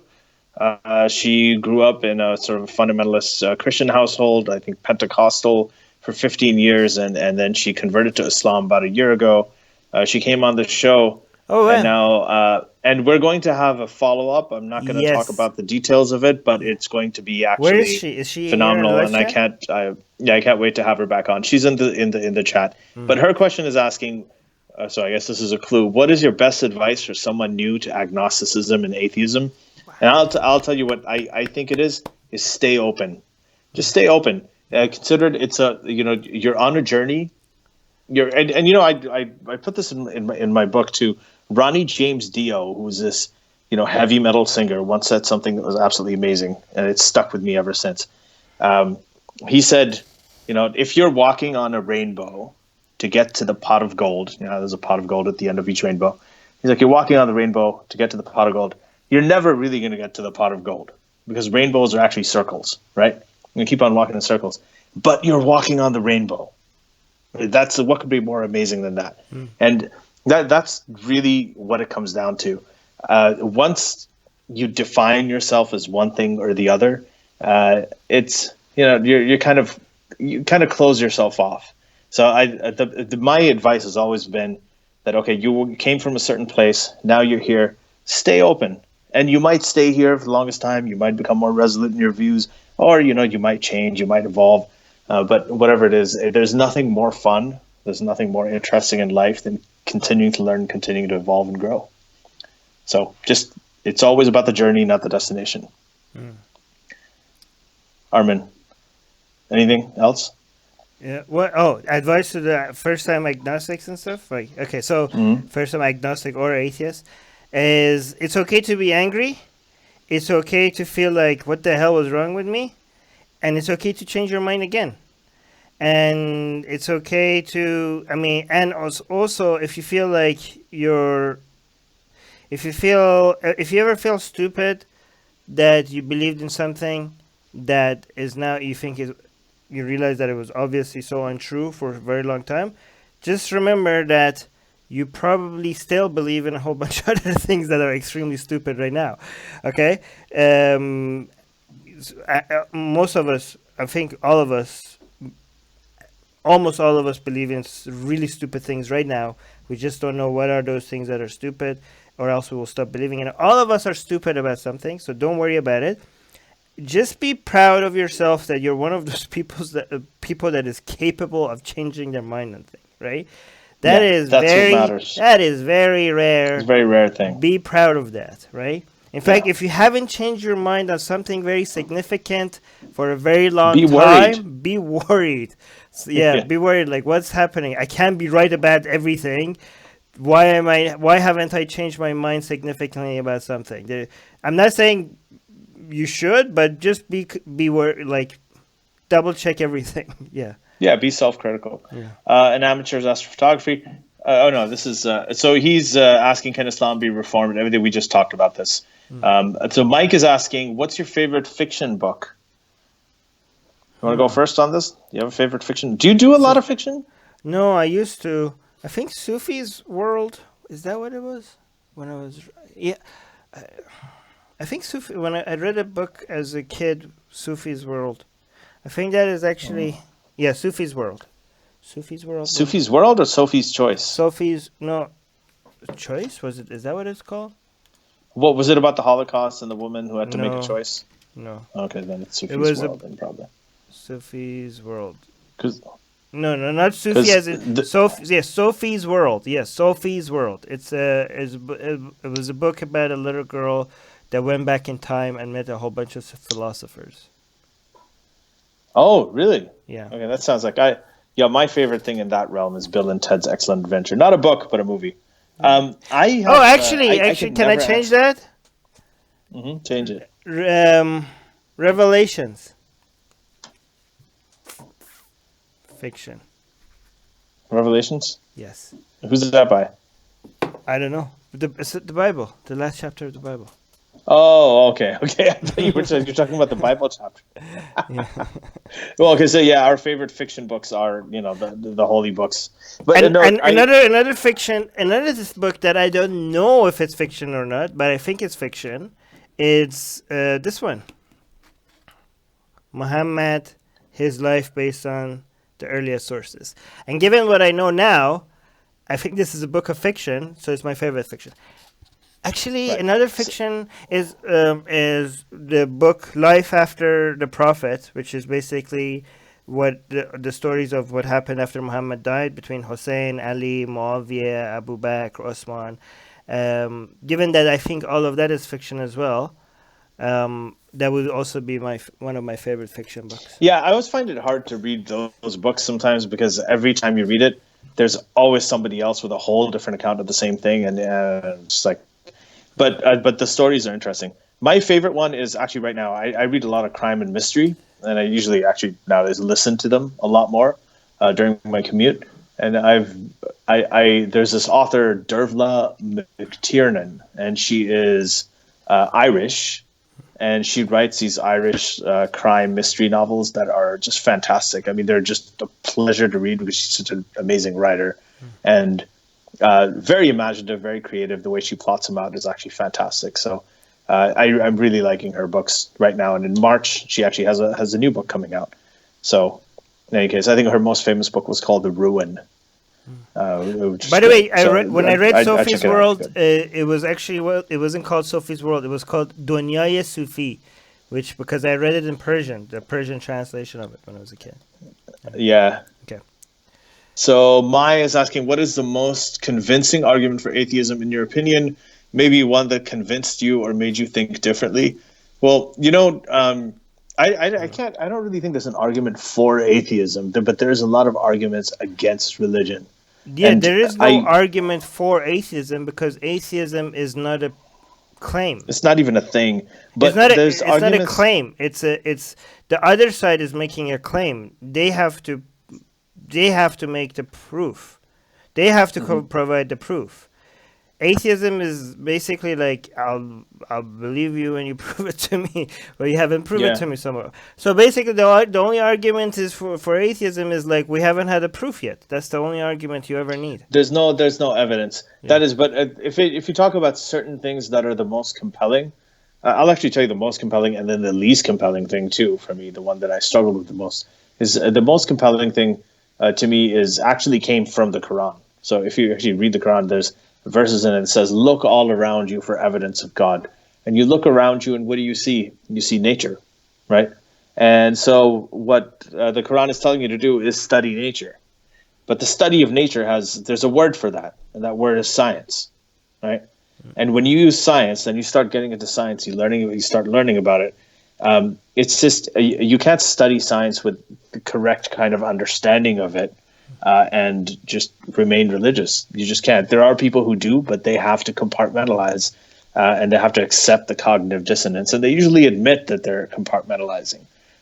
A: She grew up in a sort of fundamentalist Christian household, I think Pentecostal, for 15 years, and then she converted to Islam about a year ago. She came on the show.
B: Oh,
A: And
B: yeah.
A: now, and we're going to have a follow-up. I'm not going to talk
B: Yes.
A: about the details of it, but it's going to be
B: Where is
A: actually
B: she? Is she
A: phenomenal.
B: here in
A: And
B: the live chat?
A: I can't wait to have her back on. She's in the chat. But her question is asking, so I guess this is a clue. What is your best advice for someone new to agnosticism and atheism? And I'll tell you what I think it is stay open. Just stay open. Consider it's you're on a journey. And you know, I put this in my book too. Ronnie James Dio, who's this heavy metal singer, once said something that was absolutely amazing, and it's stuck with me ever since. He said, if you're walking on a rainbow to get to the pot of gold, there's a pot of gold at the end of each rainbow. He's like, you're walking on the rainbow to get to the pot of gold. You're never really going to get to the pot of gold because rainbows are actually circles, right? You're going to keep on walking in circles, but you're walking on the rainbow. That's what could be more amazing than that. And that's really what it comes down to. Once you define yourself as one thing or the other, it's you kind of close yourself off. So my advice has always been that, okay, you came from a certain place, now you're here, stay open. And you might stay here for the longest time, you might become more resolute in your views, or you might change, you might evolve. But whatever it is, there's nothing more fun, there's nothing more interesting in life than continuing to learn, continuing to evolve and grow. So it's always about the journey, not the destination. Armin, anything else?
B: Yeah. What? Oh, advice to the first-time agnostics and stuff. Like, okay, so first-time agnostic or atheist is it's okay to be angry. It's okay to feel like what the hell was wrong with me, and it's okay to change your mind again. And it's okay to, and also if you feel like if you ever feel stupid that you believed in something that is now you realize that it was obviously so untrue for a very long time, just remember that you probably still believe in a whole bunch of other things that are extremely stupid right now. Okay? Most of us, I think almost all of us believe in really stupid things right now. We just don't know what are those things that are stupid, or else we will stop believing in it. All of us are stupid about something, so don't worry about it. Just be proud of yourself that you're one of those people that is capable of changing their mind on things. right? That is
A: that's what
B: very
A: matters.
B: that is very rare.
A: It's a very rare thing.
B: Be proud of that, right? In fact, if you haven't changed your mind on something very significant for a very long
A: Be worried.
B: time, be worried. So, be worried. Like, what's happening? I can't be right about everything. Why haven't I changed my mind significantly about something? I'm not saying you should, but just be worried, like, double check everything.
A: Yeah, be self-critical.
B: Yeah.
A: An amateur's astrophotography. This is so he's asking, can Islam be reformed and everything? We just talked about this. So Mike is asking, what's your favorite fiction book? You want to go first on this? Do you have a favorite fiction? Do you do a lot of fiction?
B: No, I used to. I think Sufi's World. Is that what it was? When I was... Yeah. I think Sufi... When I read a book as a kid, Sufi's World. I think that is actually... Yeah, Sufi's World. Sufi's World?
A: Sufi's World or Sophie's Choice?
B: Sophie's... No. Choice? Was it? Is that what it's called?
A: What was it about the Holocaust and the woman who had to make a choice?
B: No.
A: Okay, then it's Sufi's World, then probably.
B: Sophie's World.
A: No,
B: not Sufi as in Sophie's World. Yes, Sophie's World. It was a book about a little girl that went back in time and met a whole bunch of philosophers.
A: Oh, really?
B: Yeah.
A: Okay, that sounds like my favorite thing in that realm is Bill and Ted's Excellent Adventure. Not a book, but a movie. Can
B: I change that?
A: Change it.
B: Revelations. Fiction.
A: Revelations?
B: Yes.
A: Who's that by?
B: I don't know. It's the Bible, the last chapter of the Bible.
A: Oh, okay. I thought you're talking about the Bible chapter.
B: Yeah.
A: Well, okay, so our favorite fiction books are, the holy books. But
B: another fiction, another book that I don't know if it's fiction or not, but I think it's fiction. It's this one. Muhammad, his life based on the earliest sources. And given what I know now, I think this is a book of fiction, so it's my favorite fiction. Actually, another fiction is the book Life After the Prophet, which is basically what the stories of what happened after Muhammad died between Hussein, Ali, Muawiyah, Abu Bakr, Osman. Given that I think all of that is fiction as well, that would also be one of my favorite fiction books. Yeah,
A: I always find it hard to read those books sometimes because every time you read it, there's always somebody else with a whole different account of the same thing, and it's like. But the stories are interesting. My favorite one is actually right now. I read a lot of crime and mystery, and I usually actually nowadays listen to them a lot more during my commute. And there's this author Dervla McTiernan, and she is Irish, and she writes these Irish crime mystery novels that are just fantastic. I mean, they're just a pleasure to read because she's such an amazing writer, and very imaginative, very creative. The way she plots them out is actually fantastic. So I'm really liking her books right now. And in March, she actually has a new book coming out. So in any case, I think her most famous book was called The Ruin.
B: By the way, I read Sophie's World, it was actually, it wasn't called Sophie's World. It was called Dunyaya Sufi, because I read it in Persian, the Persian translation of it when I was a kid.
A: Yeah.
B: Okay.
A: So Maya is asking, what is the most convincing argument for atheism in your opinion? Maybe one that convinced you or made you think differently. Well, I don't really think there's an argument for atheism, but there's a lot of arguments against religion.
B: Yeah, and there is no argument for atheism because atheism is not a claim.
A: It's not even a thing. But
B: it's not a claim. It's the other side is making a claim. They have to make the proof. They have to provide the proof. Atheism is basically like, I'll believe you when you prove it to me, or you haven't proved it to me somewhere. So basically, the only argument is for atheism is like, we haven't had a proof yet. That's the only argument you ever need.
A: There's no evidence. Yeah. That is, but if you talk about certain things that are the most compelling, I'll actually tell you the most compelling and then the least compelling thing too for me. The one that I struggled with the most is the most compelling thing to me is actually came from the Quran. So if you actually read the Quran, there's verses in it that says, look all around you for evidence of God. And you look around you and what do you see? You see nature, right? And so what the Quran is telling you to do is study nature. But the study of nature there's a word for that, and that word is science, right? And when you use science, then you start getting into science. You start learning about it. It's just you can't study science with the correct kind of understanding of it and just remain religious. You just can't. There are people who do, but they have to compartmentalize and they have to accept the cognitive dissonance. And they usually admit that they're compartmentalizing.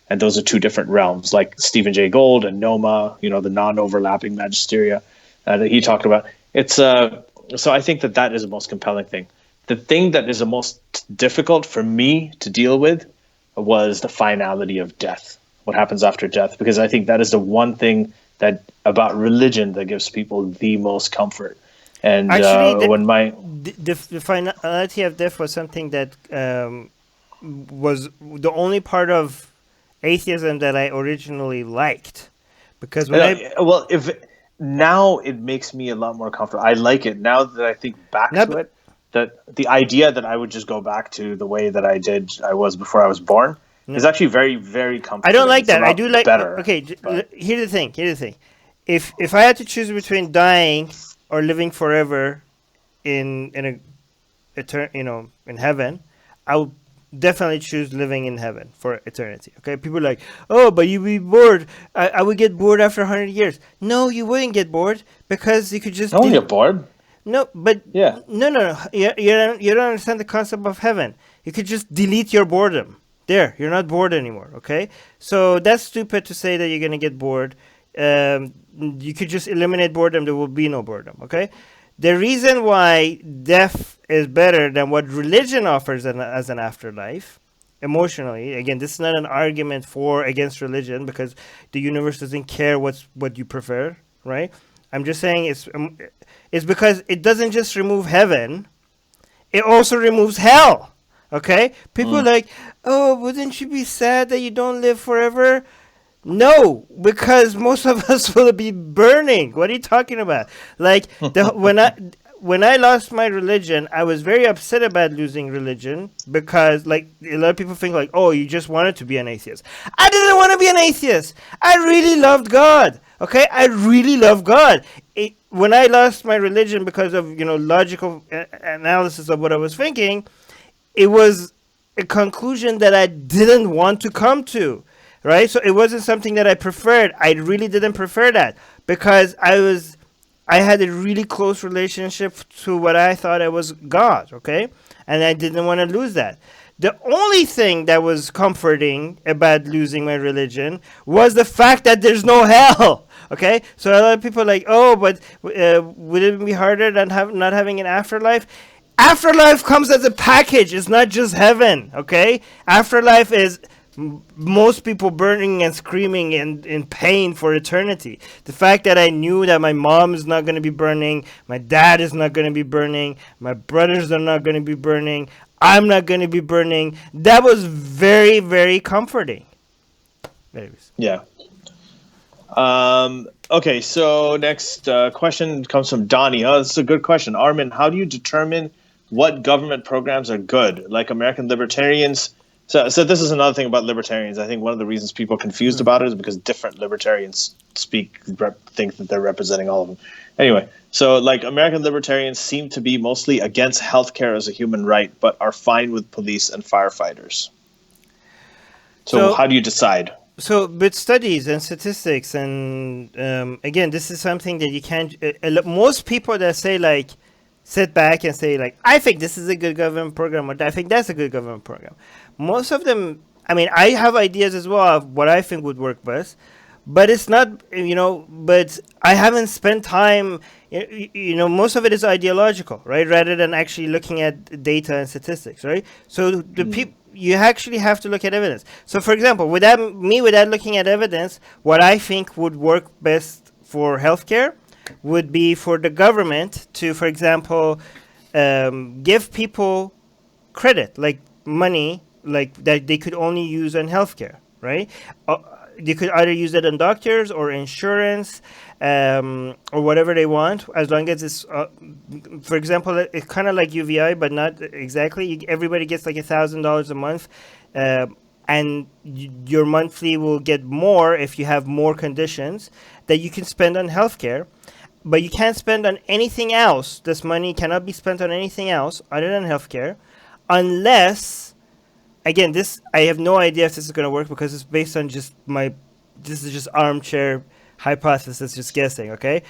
A: And those are two different realms, like Stephen Jay Gould and Noma, the non-overlapping magisteria that he talked about. So I think that is the most compelling thing. The thing that is the most difficult for me to deal with was the finality of death, what happens after death, because I think that is the one thing that about religion that gives people the most comfort. And
B: actually,
A: when
B: the finality of death was something that was the only part of atheism that I originally liked, because
A: now it makes me a lot more comfortable. I like it now that I think back to it. That the idea that I would just go back to the way that I was before I was born is actually very, very comfortable.
B: I don't like that. I do like
A: better.
B: Okay, here's the thing. If I had to choose between dying or living forever in heaven, I would definitely choose living in heaven for eternity. Okay, people are like, oh, but you'd be bored. I would get bored after 100 years. No, you wouldn't get bored, because you could just.
A: Don't get bored.
B: No, but
A: yeah.
B: No. You don't understand the concept of heaven. You could just delete your boredom. There, you're not bored anymore. Okay, so that's stupid to say that you're gonna get bored. You could just eliminate boredom. There will be no boredom. Okay, the reason why death is better than what religion offers as an afterlife, emotionally. Again, this is not an argument for against religion, because the universe doesn't care what you prefer, right? I'm just saying it's because it doesn't just remove heaven, it also removes hell. Okay? People are like, oh, wouldn't you be sad that you don't live forever? No, because most of us will be burning. What are you talking about? Like, when I lost my religion, I was very upset about losing religion, because like a lot of people think like, oh, you just wanted to be an atheist. I didn't want to be an atheist. I really loved God. Okay, I really love God. When I lost my religion because of logical analysis of what I was thinking, it was a conclusion that I didn't want to come to, right? So it wasn't something that I preferred. I really didn't prefer that, because I had a really close relationship to what I thought I was God, okay? And I didn't want to lose that. The only thing that was comforting about losing my religion was the fact that there's no hell, okay? So a lot of people are like, oh, but would it be harder than not having an afterlife? Afterlife comes as a package. It's not just heaven, okay? Afterlife is most people burning and screaming in pain for eternity. The fact that I knew that my mom is not going to be burning, my dad is not going to be burning, my brothers are not going to be burning, I'm not going to be burning, that was very, very comforting. Anyways.
A: Yeah. Okay, so next question comes from Donnie. Oh, this is a good question. Armin, how do you determine what government programs are good? Like American libertarians. So this is another thing about libertarians. I think one of the reasons people are confused about it is because different libertarians think that they're representing all of them. Anyway, so like American libertarians seem to be mostly against healthcare as a human right, but are fine with police and firefighters. So how do you decide?
B: So with studies and statistics, and again, this is something that you can't. Most people that say like, sit back and say like, I think this is a good government program, or I think that's a good government program. Most of them, I mean, I have ideas as well of what I think would work best, but it's not, but I haven't spent time, most of it is ideological, right? Rather than actually looking at data and statistics, right? So you actually have to look at evidence. So for example, without looking at evidence, what I think would work best for healthcare would be for the government to, for example, give people credit, like money, like that they could only use on healthcare, right? They could either use it on doctors or insurance, or whatever they want, as long as it's, for example, it's kind of like UVI, but not exactly. Everybody gets like $1,000 a month, and your monthly will get more if you have more conditions. that you can spend on healthcare, but you can't spend on anything else. This money cannot be spent on anything else other than healthcare, unless, again, this I have no idea if this is going to work because it's based on just this is just armchair hypothesis, just guessing. Okay,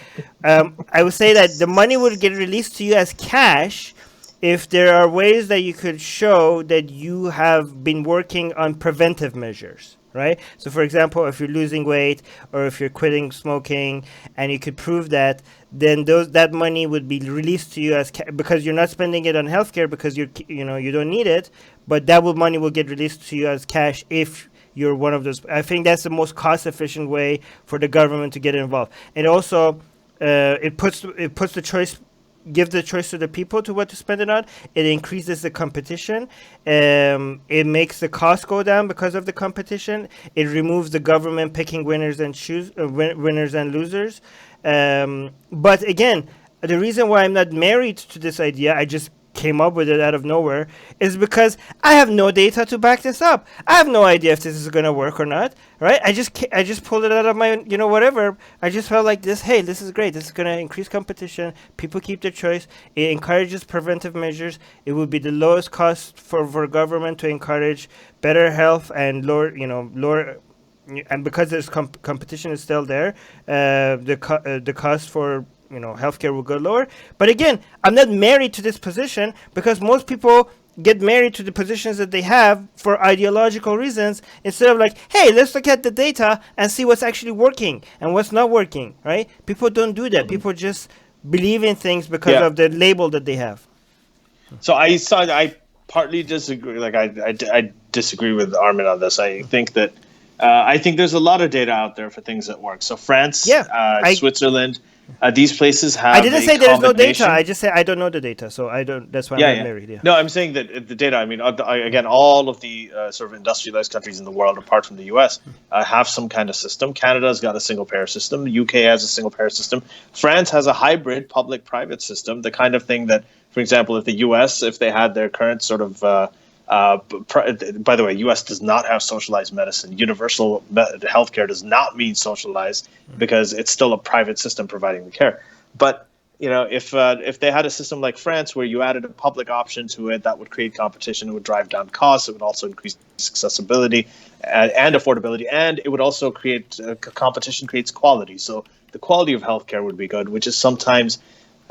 B: I would say that the money would get released to you as cash if there are ways that you could show that you have been working on preventive measures, right? So, for example, if you're losing weight or if you're quitting smoking, and you could prove that, then that money would be released to you as because you're not spending it on healthcare because you don't need it, but that money will get released to you as cash if you're one of those. I think that's the most cost-efficient way for the government to get involved, and also it puts the choice. Give the choice to the people to what to spend it on. It increases the competition. It makes the cost go down because of the competition. It removes the government picking winners and winners and losers. But again, the reason why I'm not married to this idea, I just came up with it out of nowhere, is because I have no data to back this up. I have no idea if this is going to work or not, right? I just pulled it out of my, whatever. I just felt like this is great. This is going to increase competition. People keep their choice. It encourages preventive measures. It would be the lowest cost for government to encourage better health and lower, and because there's competition is still there, the cost for healthcare will go lower. But again, I'm not married to this position because most people get married to the positions that they have for ideological reasons instead of like, hey, let's look at the data and see what's actually working and what's not working, right? People don't do that. People just believe in things because of the label that they have.
A: So I partly disagree. Like I disagree with Armin on this. I think that I think there's a lot of data out there for things that work. So France, Switzerland. These places have.
B: I didn't say there's no data. I just said I don't know the data, so I don't. That's why I'm not married. Yeah.
A: No, I'm saying that the data. I mean, again, all of the sort of industrialized countries in the world, apart from the U.S., have some kind of system. Canada's got a single-payer system. The U.K. has a single-payer system. France has a hybrid public-private system. The kind of thing that, for example, if the U.S. if they had their current sort of by the way, U.S. does not have socialized medicine. Universal healthcare does not mean socialized because it's still a private system providing the care. But if they had a system like France where you added a public option to it, that would create competition. It would drive down costs. It would also increase accessibility and affordability, and it would also create competition creates quality. So the quality of healthcare would be good, which is sometimes.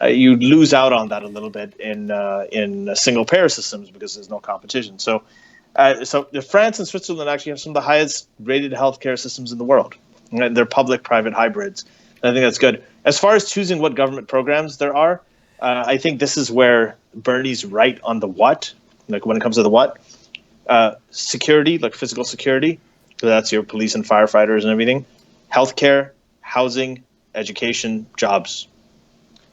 A: You lose out on that a little bit in single-payer systems because there's no competition. So France and Switzerland actually have some of the highest rated healthcare systems in the world. And they're public-private hybrids. And I think that's good. As far as choosing what government programs there are, I think this is where Bernie's right on the what, like when it comes to the what. Security, like physical security. So that's your police and firefighters and everything. Healthcare, housing, education, jobs.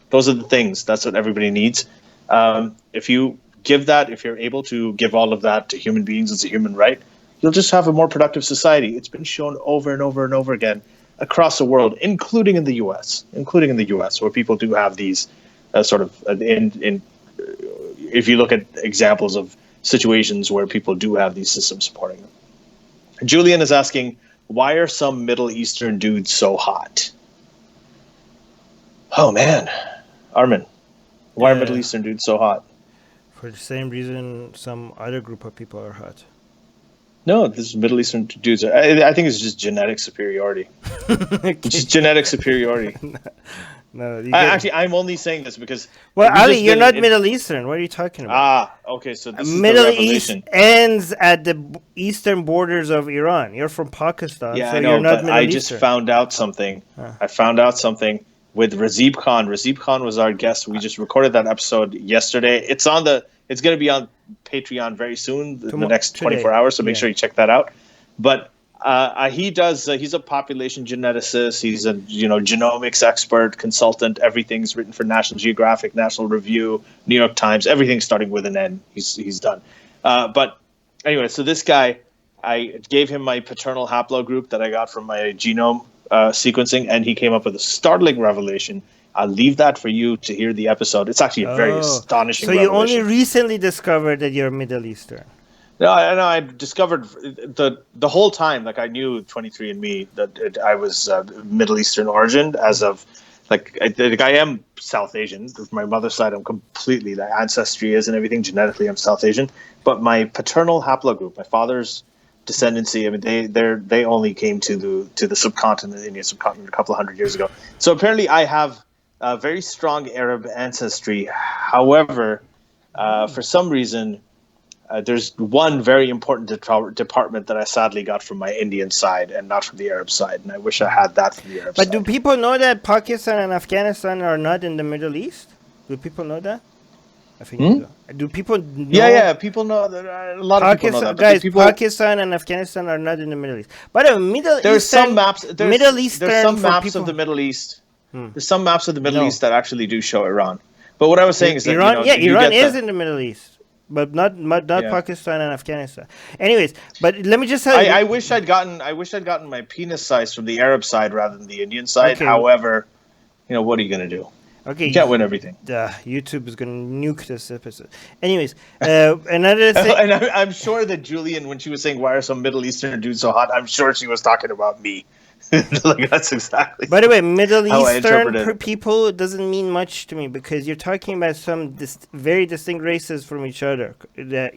A: Those are the things. That's what everybody needs. If you give that, if you're able to give all of that to human beings as a human right, you'll just have a more productive society. It's been shown over and over and over again across the world, including in the U.S., where people do have these sort of, if you look at examples of situations where people do have these systems supporting them. Julian is asking, why are some Middle Eastern dudes so hot? Oh, man. Armin, why are Middle Eastern dudes so hot?
B: For the same reason some other group of people are hot.
A: No, this Middle Eastern dudes. I think it's just genetic superiority. Just genetic superiority.
B: No,
A: I'm only saying this because.
B: Well, Ali, you're not Middle Eastern. What are you talking about?
A: Okay. So this is
B: Middle
A: the revelation.
B: East ends at the eastern borders of Iran. You're from Pakistan,
A: yeah,
B: so
A: I know,
B: you're not
A: but
B: Middle
A: I
B: Eastern.
A: just found out something. I found out something with Razib Khan. Razib Khan was our guest. We just recorded that episode yesterday. It's going to be on Patreon very soon, the next 24 hours. So make sure you check that out. But he's a population geneticist. He's a genomics expert, consultant. Everything's written for National Geographic, National Review, New York Times. Everything's starting with an N. He's done. But anyway, so this guy, I gave him my paternal haplogroup that I got from my genome sequencing, and he came up with a startling revelation. I'll leave that for you to hear the episode. It's actually a very astonishing revelation.
B: So you only recently discovered that you're Middle Eastern.
A: No, I discovered the whole time, like I knew 23andMe that I was Middle Eastern origin as of I am South Asian. From my mother's side, I'm completely the ancestry is and everything genetically. I'm South Asian, but my paternal haplogroup, my father's descendancy, I mean they only came to the subcontinent, the Indian subcontinent, a couple of hundred years ago. So apparently, I have a very strong Arab ancestry. However, for some reason. There's one very important department that I sadly got from my Indian side and not from the Arab side, and I wish I had that from the Arab side.
B: But do people know that Pakistan and Afghanistan are not in the Middle East? Do people know that? I think they do. Do people know?
A: Yeah, people know that. A lot of people know that.
B: Guys, Pakistan and Afghanistan are not in the Middle East. But
A: there's some maps. There's some maps
B: people. Of
A: the Middle East. There's some maps of the Middle East that actually do show Iran. But what I was saying is that
B: Iran, Iran is in the Middle East. But not Pakistan and Afghanistan. Anyways, but let me just tell you.
A: I wish I'd gotten my penis size from the Arab side rather than the Indian side. Okay. However, what are you gonna do?
B: Okay,
A: you can't win everything.
B: YouTube is gonna nuke this episode. Anyways, another thing.
A: And I'm sure that Julian, when she was saying why are some Middle Eastern dudes so hot, I'm sure she was talking about me. That's exactly.
B: By the way, Middle Eastern people doesn't mean much to me because you're talking about some very distinct races from each other. That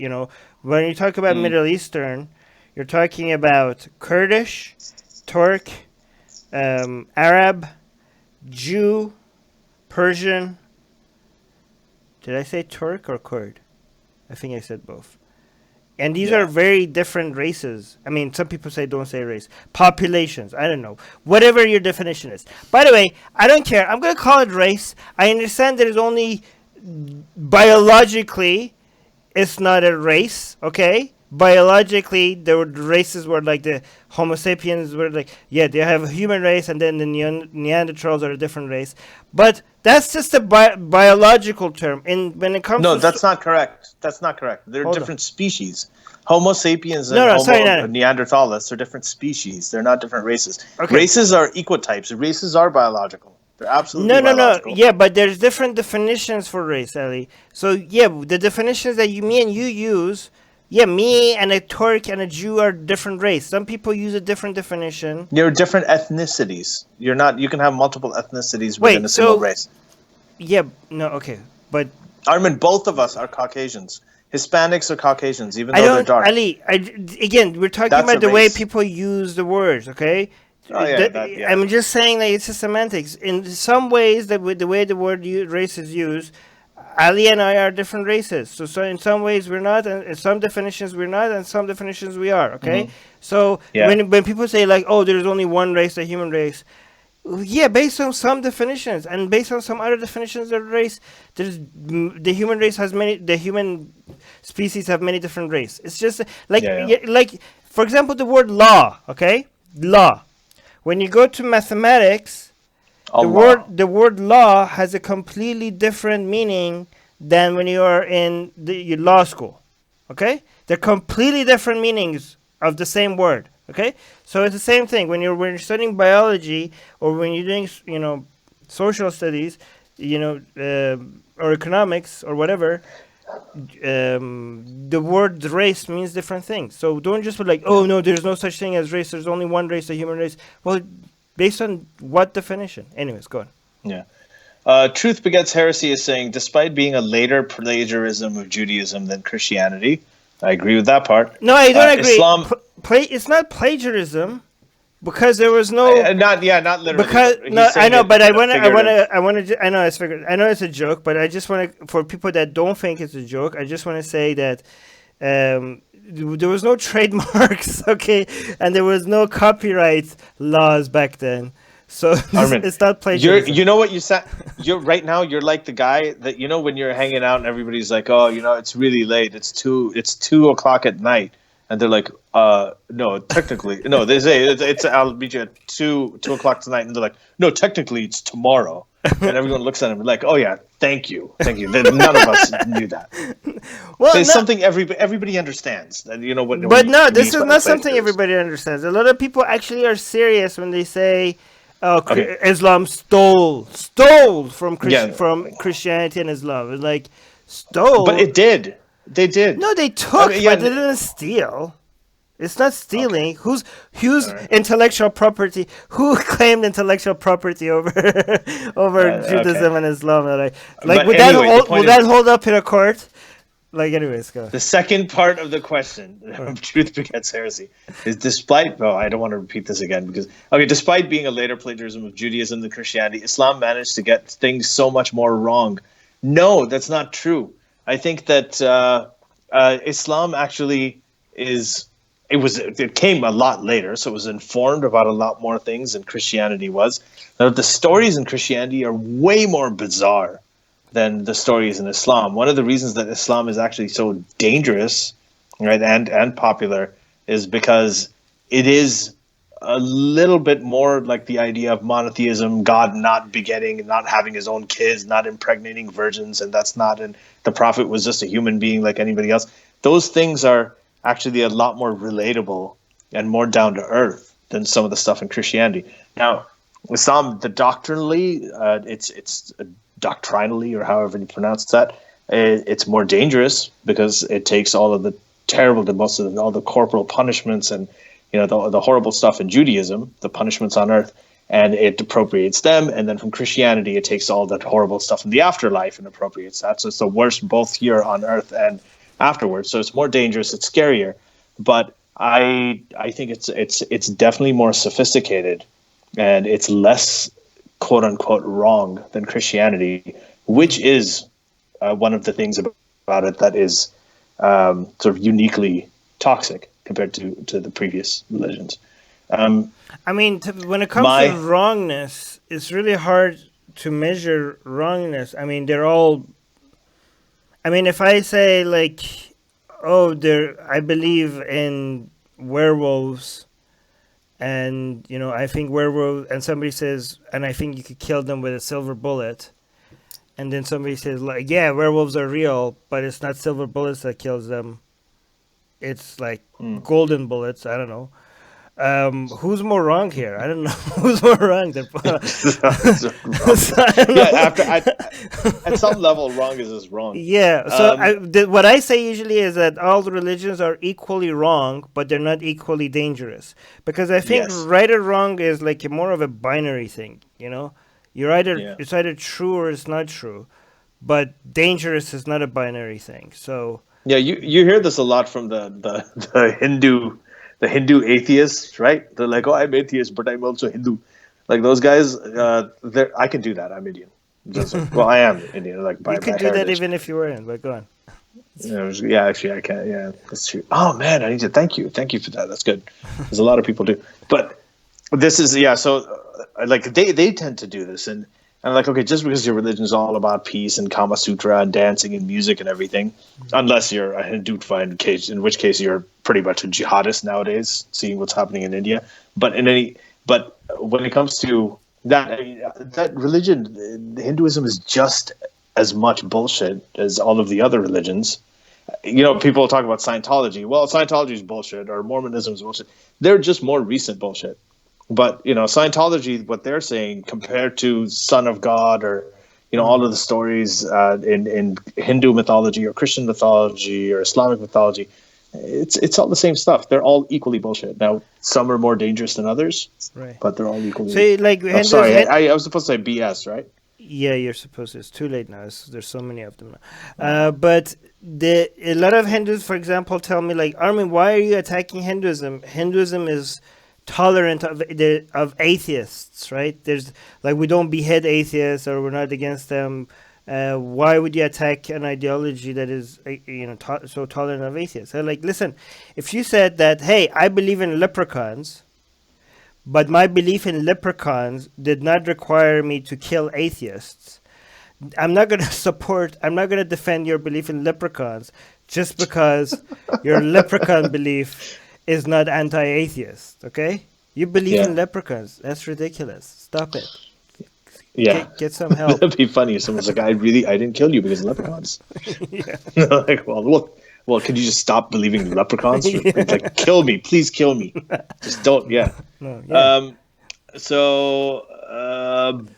B: when you talk about Middle Eastern, you're talking about Kurdish, Turk, Arab, Jew, Persian. Did I say Turk or Kurd? I think I said both. And these are very different races. I mean, some people say don't say race. Populations. I don't know. Whatever your definition is. By the way, I don't care. I'm going to call it race. I understand there is only biologically it's not a race, okay? Biologically, there were races where like the Homo sapiens were like, they have a human race and then the Neanderthals are a different race. But that's just a biological term. And when it comes to...
A: No, that's not correct. That's not correct. They're different species. Homo sapiens and Neanderthals are different species. They're not different races. Okay. Races are equotypes. Races are biological. They're absolutely biological.
B: No. Yeah, but there's different definitions for race, Ali. So, the definitions that me and you use... me and a Turk and a Jew are different race. Some people use a different definition.
A: You're different ethnicities. You can have multiple ethnicities within a single race.
B: Okay. But
A: Armin, both of us are Caucasians. Hispanics are Caucasians, even though they're dark.
B: Ali, again, we're talking about the way people use the words, okay? I'm just saying that it's a semantics. In some ways, the way the word race is used, Ali and I are different races. So in some ways we're not, and in some definitions we're not, and some definitions we are, okay? Mm-hmm. So when people say like, oh, there's only one race, the human race, based on some definitions, and based on some other definitions of race, the human race has the human species have many different races. It's just like, for example, the word law, okay? Law. When you go to mathematics, the word law has a completely different meaning than when you are in your law school, okay? They're completely different meanings of the same word, okay? So it's the same thing when you're studying biology or when you're doing social studies, or economics or whatever. The word race means different things. So don't just be like, oh no, there's no such thing as race. There's only one race, the human race. Well, based on what definition? Anyways, go on.
A: Yeah. Truth Begets Heresy is saying, despite being a later plagiarism of Judaism than Christianity, I agree with that part.
B: No, I don't agree. Islam, it's not plagiarism because there was no.
A: Not literally.
B: Because no, I know, but I know it's figured. I know it's a joke, but I just want to, for people that don't think it's a joke, I just want to say that. There was no trademarks, okay, and there was no copyright laws back then, so Armin, it's not plagiarism.
A: You know what you said? You're right now. You're like the guy that when you're hanging out and everybody's like, oh, it's really late. It's 2:00 at night, and they're like, no, technically, no. They say it's I'll meet you at 2:00 tonight, and they're like, no, technically it's tomorrow. And everyone looks at him like, oh yeah, thank you. None of us knew that. Well, so it's something everybody understands. That
B: But no, this is not something everybody understands. A lot of people actually are serious when they say, Islam stole from Christianity and Islam. It's like stole,
A: but it did. They did.
B: No, they took,
A: yeah,
B: but they didn't steal. It's not stealing.
A: Okay.
B: Whose
A: All right.
B: intellectual property? Who claimed intellectual property over Judaism
A: Okay.
B: and Islam?
A: But
B: Would
A: anyway, the point
B: that
A: is,
B: hold up in a court? Like, anyways, go.
A: the second part of the question, truth begets heresy, is despite, well, I don't want to repeat this again because, okay, despite being a later plagiarism of Judaism and Christianity, Islam managed to get things so much more wrong. No, that's not true. I think that Islam actually it came a lot later, so it was informed about a lot more things than Christianity was. Now, the stories in Christianity are way more bizarre than the stories in Islam. One of the reasons that Islam is actually so dangerous, right, and popular is because it is a little bit more like the idea of monotheism, God not begetting, not having his own kids, not impregnating virgins, and the prophet was just a human being like anybody else. Those things are actually a lot more relatable and more down to earth than some of the stuff in Christianity. Now, Islam, it's doctrinally, or however you pronounce that, it's more dangerous because it takes all of the all the corporal punishments and the horrible stuff in Judaism, the punishments on earth, and it appropriates them. And then from Christianity, it takes all that horrible stuff in the afterlife and appropriates that. So it's the worst both here on earth and afterwards. So it's more dangerous, it's scarier, but I think it's definitely more sophisticated, and it's less quote unquote wrong than Christianity, which is one of the things about it that is sort of uniquely toxic compared to the previous religions.
B: I mean, when it comes to wrongness, it's really hard to measure wrongness. I mean, if I say like, I believe in werewolves, and I think werewolves, and somebody says, and I think you could kill them with a silver bullet, and then somebody says like, yeah, werewolves are real, but it's not silver bullets that kills them. It's like golden bullets. I don't know. Who's more wrong here? I don't know who's more wrong. At
A: some level, wrong is just wrong.
B: Yeah. So what I say usually is that all the religions are equally wrong, but they're not equally dangerous. Because I think right or wrong is like more of a binary thing. It's either true or it's not true, but dangerous is not a binary thing. So
A: yeah, you hear this a lot from the Hindu atheists, right? They're like, oh, I'm atheist, but I'm also Hindu. Like those guys, I can do that. I'm Indian. Well, I am Indian. Like by
B: you could do that even if you weren't. But go on.
A: Yeah, actually, I can. Yeah, that's true. Oh man, I need to thank you for that. That's good. There's a lot of people do, but this is So like they tend to do this, and I'm like, okay, just because your religion is all about peace and Kama Sutra and dancing and music and everything, unless you're a Hindu, in which case you're pretty much a jihadist nowadays, seeing what's happening in India. But when it comes to that religion, Hinduism is just as much bullshit as all of the other religions. People talk about Scientology. Well, Scientology is bullshit, or Mormonism is bullshit. They're just more recent bullshit. But Scientology, what they're saying compared to Son of God, or all of the stories in Hindu mythology or Christian mythology or Islamic mythology, it's all the same stuff. They're all equally bullshit. Now, some are more dangerous than others,
B: right?
A: But they're all equally.
B: So, like,
A: sorry, I was supposed to say BS, right?
B: Yeah, you're supposed to. It's too late now. There's so many of them now. But a lot of Hindus, for example, tell me like, Armin, why are you attacking Hinduism? Hinduism is tolerant of atheists, right? There's like, we don't behead atheists, or we're not against them. Why would you attack an ideology that is so tolerant of atheists? I'm like, listen, if you said that, hey, I believe in leprechauns, but my belief in leprechauns did not require me to kill atheists, I'm not going to defend your belief in leprechauns just because your leprechaun belief is not anti-atheist, okay? You believe in leprechauns. That's ridiculous. Stop it.
A: Yeah.
B: Get some help.
A: That'd be funny if someone's like, I didn't kill you because of leprechauns. Like, well, could you just stop believing in leprechauns? Like, kill me. Please kill me. Just don't,
B: No, yeah.
A: So,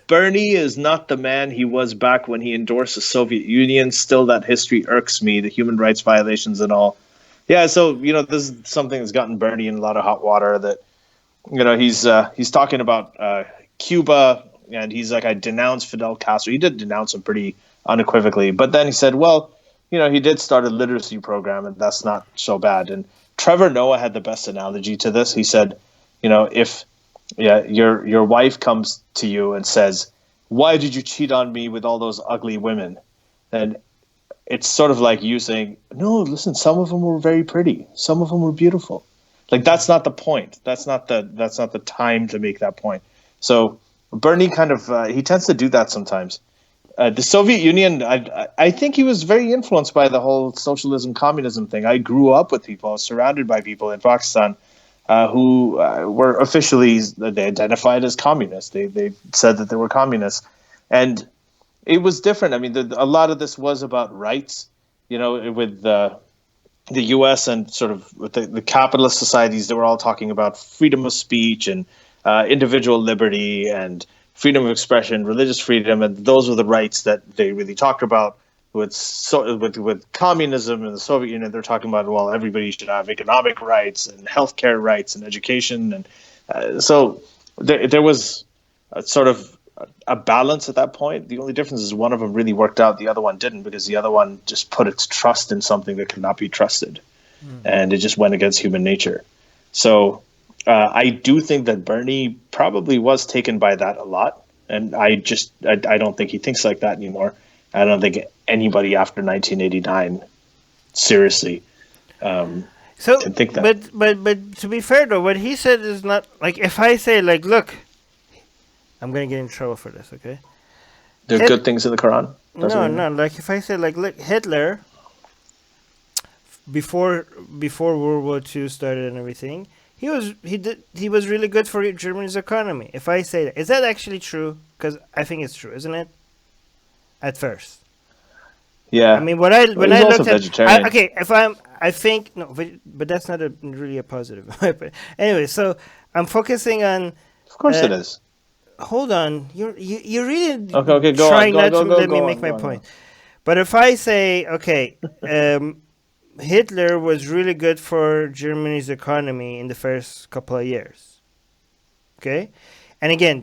A: Bernie is not the man he was back when he endorsed the Soviet Union. Still, that history irks me, the human rights violations and all. Yeah, so this is something that's gotten Bernie in a lot of hot water. That he's talking about Cuba, and he's like, I denounce Fidel Castro. He did denounce him pretty unequivocally, but then he said, well, he did start a literacy program, and that's not so bad. And Trevor Noah had the best analogy to this. He said, if your wife comes to you and says, why did you cheat on me with all those ugly women? Then it's sort of like you saying, no, listen, some of them were very pretty. Some of them were beautiful. Like, that's not the point. That's not the time to make that point. So Bernie kind of, he tends to do that sometimes. The Soviet Union, I think he was very influenced by the whole socialism, communism thing. I grew up with people, I was surrounded by people in Pakistan who were officially, they identified as communists. They said that they were communists. And it was different. I mean, a lot of this was about rights, with the U.S. and sort of with the capitalist societies. They were all talking about freedom of speech and individual liberty and freedom of expression, religious freedom, and those were the rights that they really talked about. With communism and the Soviet Union, they're talking about, well, everybody should have economic rights and healthcare rights and education, and so there was a sort of a balance at that point. The only difference is one of them really worked out, the other one didn't, because the other one just put its trust in something that cannot be trusted, and it just went against human nature. So I do think that Bernie probably was taken by that a lot, and I don't think he thinks like that anymore. I don't think anybody after 1989 seriously can think that.
B: But to be fair though, what he said is not like, if I say like, look, I'm gonna get in trouble for this, okay?
A: There are good things in the Quran.
B: No. Like if I say like, look, Hitler before World War II started and everything, he was really good for Germany's economy. If I say that, is that actually true? Because I think it's true, isn't it? At first,
A: yeah.
B: I mean, when I looked
A: vegetarian.
B: I think no, but that's not really a positive. But anyway, so I'm focusing on.
A: Of course, it is.
B: Hold on, you really
A: okay,
B: trying not to let me make my point. But if I say, okay, Hitler was really good for Germany's economy in the first couple of years. Okay, and again,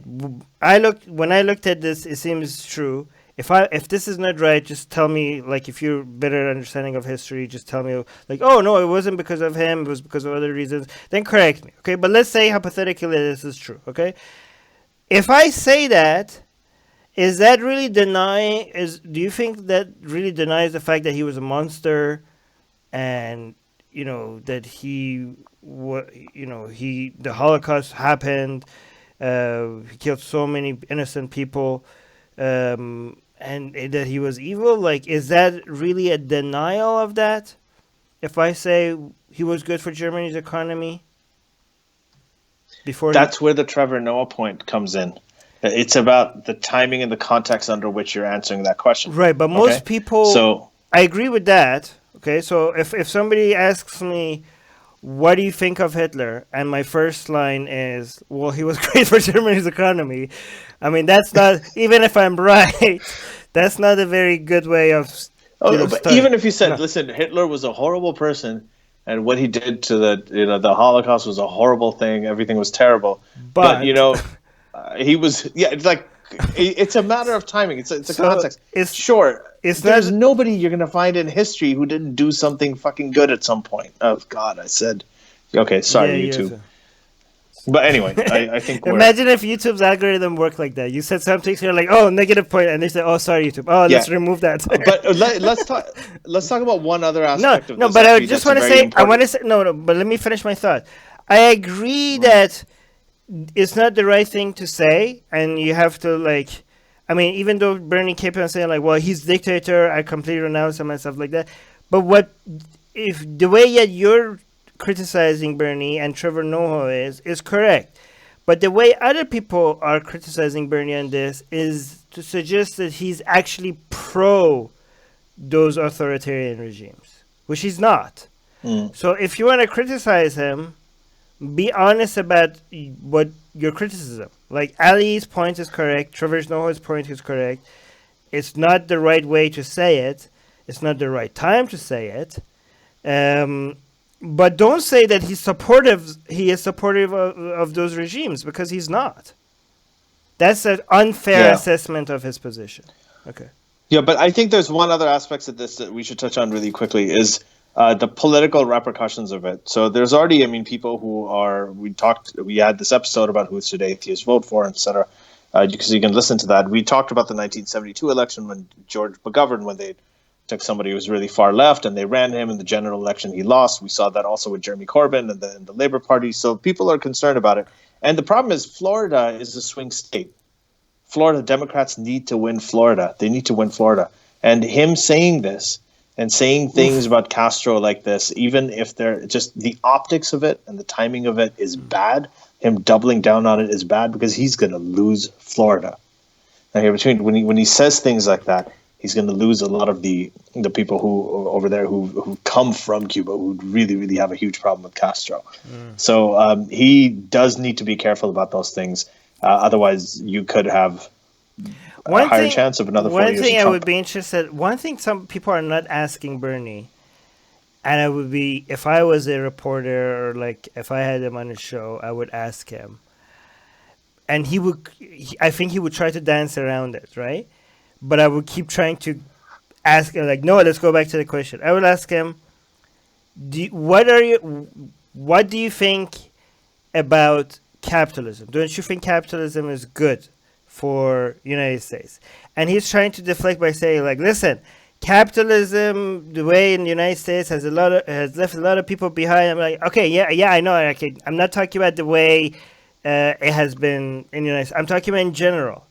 B: when I looked at this, it seems true. If this is not right, just tell me, like, if you're better understanding of history, just tell me, like, oh, no, it wasn't because of him, it was because of other reasons, then correct me, okay? But let's say, hypothetically, this is true, okay? If I say that, is that really do you think that really denies the fact that he was a monster and, that the Holocaust happened, he killed so many innocent people, and that he was evil? Like, is that really a denial of that? If I say he was good for Germany's economy before,
A: that's where the Trevor Noah point comes in. It's about the timing and the context under which you're answering that question.
B: Right, but most people. So I agree with that. Okay, so if somebody asks me, what do you think of Hitler? And my first line is, well, he was great for Germany's economy. I mean, that's not, even if I'm right, that's not a very good way of.
A: But even if you said, listen, Hitler was a horrible person, and what he did to the Holocaust was a horrible thing. Everything was terrible. But he was, it's like, it's a matter of timing. It's a context. There's nobody you're going to find in history who didn't do something fucking good at some point. Oh, God, I said. Okay, sorry, YouTube. Yeah. But anyway, I think
B: imagine if YouTube's algorithm worked like that. You said something, so you're like, oh, negative point, and they say, oh, sorry, YouTube. Oh, let's remove that.
A: But let's talk about one other aspect of this.
B: No, but I just want to say, but let me finish my thought. I agree that it's not the right thing to say, and you have to, like, I mean, even though Bernie kept on saying, like, well, he's dictator, I completely renounce him and stuff like that. But if the way that you're criticizing Bernie and Trevor Noah is correct, but the way other people are criticizing Bernie on this is to suggest that he's actually pro those authoritarian regimes, which he's not. So if you want to criticize him, be honest about what your criticism. Like Ali's point is correct. Trevor's Noah's point is correct. It's not the right way to say it. It's not the right time to say it. But don't say that he's supportive. He is supportive of those regimes, because he's not. That's an unfair assessment of his position. Okay.
A: Yeah, but I think there's one other aspect of this that we should touch on really quickly is the political repercussions of it. So there's already, people who are, we had this episode about who should atheists vote for, etc. So you can listen to that. We talked about the 1972 election when George McGovern, when they took somebody who was really far left and they ran him in the general election, he lost. We saw that also with Jeremy Corbyn and the Labour Party. So people are concerned about it. And the problem is Florida is a swing state. Florida Democrats need to win Florida. They need to win Florida. And him saying this and saying things about Castro like this, even if they're just the optics of it and the timing of it is bad, him doubling down on it is bad because he's going to lose Florida. Now, when he says things like that, he's going to lose a lot of the people who over there who come from Cuba, who really, really have a huge problem with Castro. So he does need to be careful about those things. Otherwise, you could have a higher chance of another 4 years.
B: One thing I would be interested. One thing some people are not asking Bernie, and I would be, if I was a reporter or like if I had him on a show, I would ask him, and I think he would try to dance around it, right? But I would keep trying to ask him, like, no, let's go back to the question. I would ask him, what do you think about capitalism? Don't you think capitalism is good for United States? And he's trying to deflect by saying, like, listen, capitalism, the way in the United States has left a lot of people behind. I'm like, okay, yeah, I know. Okay, I'm not talking about the way it has been in the United States. I'm talking about in general.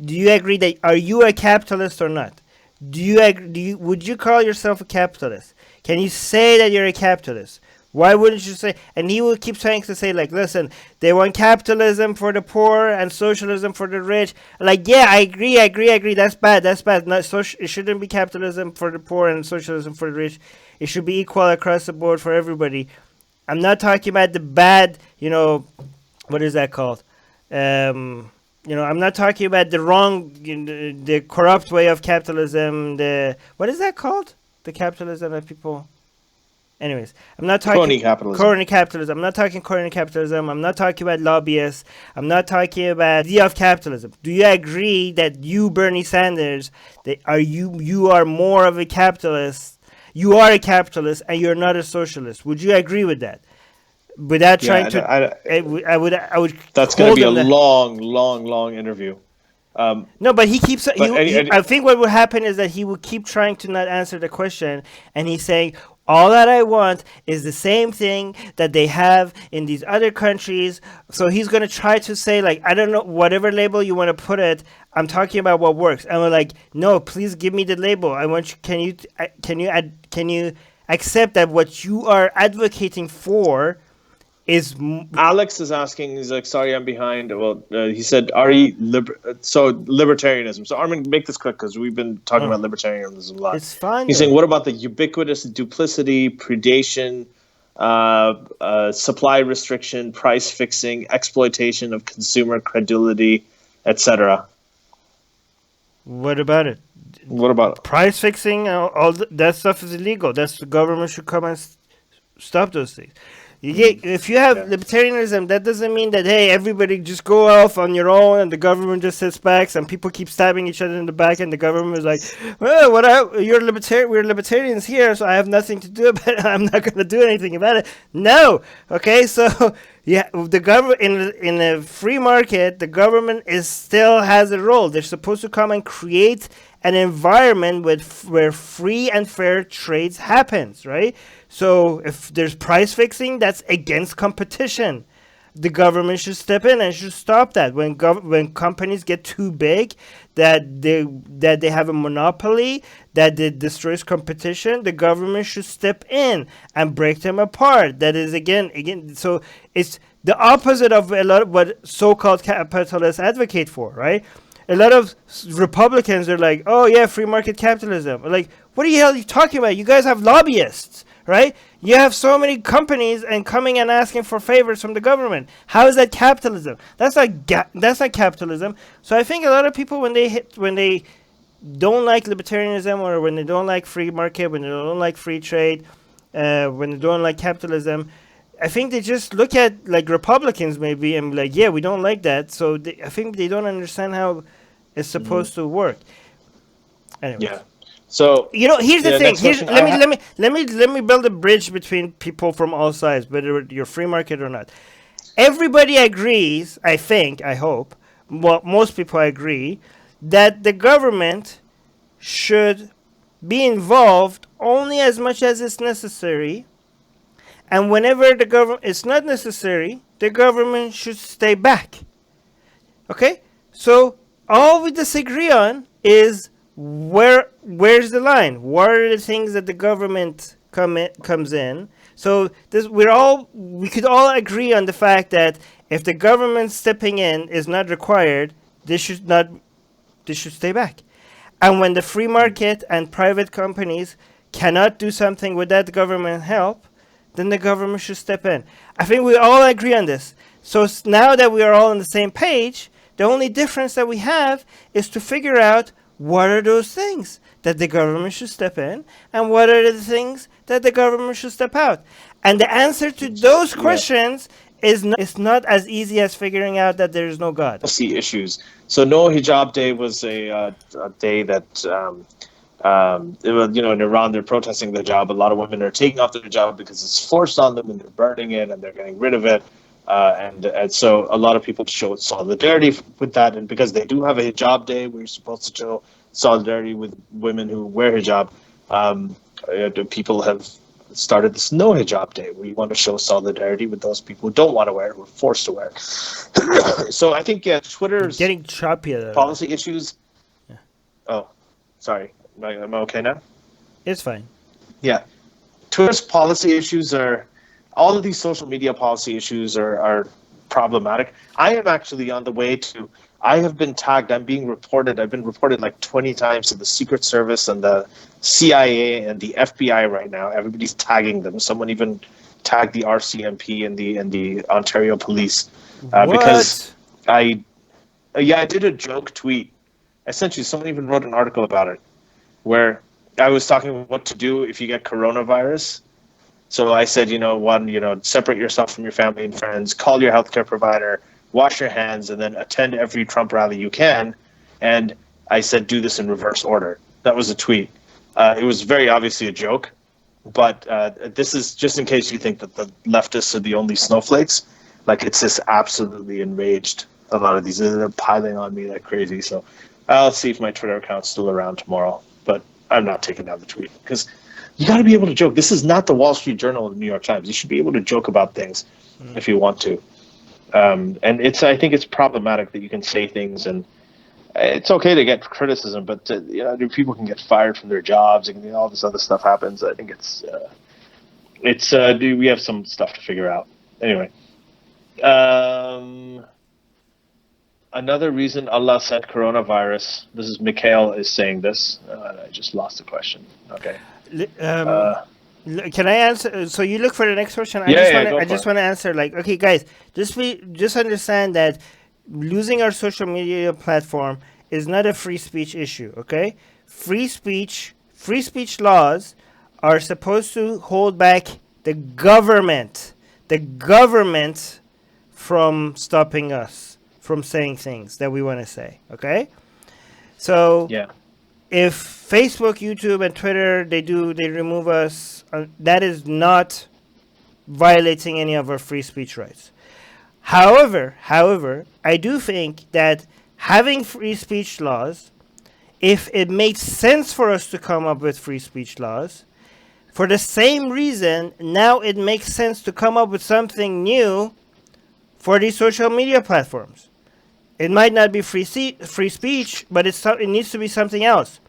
B: Do you agree that, are you a capitalist or not? Would you call yourself a capitalist? Can you say that you're a capitalist? Why wouldn't you say? And he will keep trying to say, like, listen, they want capitalism for the poor and socialism for the rich. Like, yeah, I agree. That's bad. It shouldn't be capitalism for the poor and socialism for the rich. It should be equal across the board for everybody. I'm not talking about the bad, what is that called? I'm not talking about the wrong, the corrupt way of capitalism. What is that called? The capitalism that people... Anyways, I'm not talking... Crony capitalism. I'm not talking crony capitalism. I'm not talking about lobbyists. I'm not talking about the idea of capitalism. Do you agree that you, Bernie Sanders, you are more of a capitalist? You are a capitalist and you're not a socialist. Would you agree with that? Without trying to... I would...
A: That's going to be a long interview.
B: No, but he keeps... I think what will happen is that he will keep trying to not answer the question, and he's saying, all that I want is the same thing that they have in these other countries. So he's going to try to say, like, I don't know, whatever label you want to put it, I'm talking about what works. And we're like, no, please give me the label. I want you... Can you accept that what you are advocating for is...
A: Alex is asking, he's like, sorry, I'm behind. Well, he said, libertarianism. So Armin, make this quick because we've been talking about libertarianism a lot.
B: It's fine.
A: He's saying, what about the ubiquitous duplicity, predation, supply restriction, price fixing, exploitation of consumer credulity, etc.?
B: What about it?
A: What about it?
B: Price fixing? All that stuff is illegal. The government should come and stop those things. If you have libertarianism, that doesn't mean that, hey, everybody just go off on your own and the government just sits back and people keep stabbing each other in the back and the government is like, well, we're libertarians here, so I have nothing to do about it. I'm not going to do anything about it. No. Okay, so the government in a free market, the government still has a role. They're supposed to come and create an environment where free and fair trades happens, right? So if there's price fixing, that's against competition. The government should step in and should stop that. When companies get too big, that they have a monopoly, that it destroys competition, the government should step in and break them apart. That is again. So it's the opposite of a lot of what so-called capitalists advocate for, right? A lot of Republicans are like, oh yeah, free market capitalism. Like, what the hell are you talking about? You guys have lobbyists. right? You have so many companies and coming and asking for favors from the government. How is that capitalism? That's not capitalism. So I think a lot of people when they don't like libertarianism, or when they don't like free market, when they don't like free trade, when they don't like capitalism, I think they just look at like Republicans maybe and be like, yeah, we don't like that. So I think they don't understand how it's supposed to work. Anyway.
A: Yeah. So
B: here's the thing.
A: next question.
B: Let me build a bridge between people from all sides, whether you're free market or not. Everybody agrees, I think, I hope, well, most people agree, that the government should be involved only as much as it's necessary, and whenever the government it's not necessary, the government should stay back. Okay? So all we disagree on is where's the line? What are the things that the government comes in? So we could all agree on the fact that if the government stepping in is not required, they should stay back. And when the free market and private companies cannot do something without government help, then the government should step in. I think we all agree on this. So now that we are all on the same page, the only difference that we have is to figure out what are those things that the government should step in, and what are the things that the government should step out. And the answer to those questions is not as easy as figuring out that there is no God.
A: See issues. So No Hijab Day was a day that it was, in Iran they're protesting the hijab. A lot of women are taking off their hijab because it's forced on them, and they're burning it and they're getting rid of it. And so a lot of people show solidarity with that, and because they do have a hijab day, we're supposed to show solidarity with women who wear hijab. People have started this No Hijab Day, where you want to show solidarity with those people who don't want to wear it, who are forced to wear it. So I think Twitter's
B: getting choppy
A: policy issues. Yeah. Oh, sorry. Am I okay now?
B: It's fine.
A: Yeah, Twitter's policy issues are. All of these social media policy issues are problematic. I am actually on the way to. I have been tagged. I've been reported like 20 times to the Secret Service and the CIA and the FBI right now. Everybody's tagging them. Someone even tagged the RCMP and the Ontario Police because I did a joke tweet. Essentially, someone even wrote an article about it where I was talking about what to do if you get coronavirus. So I said, separate yourself from your family and friends, call your healthcare provider, wash your hands, and then attend every Trump rally you can. And I said, do this in reverse order. That was a tweet. It was very obviously a joke, but this is just in case you think that the leftists are the only snowflakes. Like, it's just absolutely enraged. A lot of these, they're piling on me like crazy. So I'll see if my Twitter account's still around tomorrow, but I'm not taking down the tweet because you got to be able to joke. This is not the Wall Street Journal or the New York Times. You should be able to joke about things if you want to. And I think it's problematic that you can say things, and it's okay to get criticism, but people can get fired from their jobs, and all this other stuff happens. I think we have some stuff to figure out. Anyway, another reason Allah sent coronavirus. This is Mikhail is saying this. I just lost the question. Okay.
B: Can I answer? So you look for the next question. I just want to answer. Like, okay, guys, just understand that losing our social media platform is not a free speech issue. Okay, free speech laws are supposed to hold back the government from stopping us from saying things that we want to say. Okay, so yeah. If Facebook, YouTube, and Twitter, they remove us, that is not violating any of our free speech rights. However, I do think that having free speech laws, if it makes sense for us to come up with free speech laws, for the same reason, now it makes sense to come up with something new for these social media platforms. It might not be free speech, but it needs to be something else.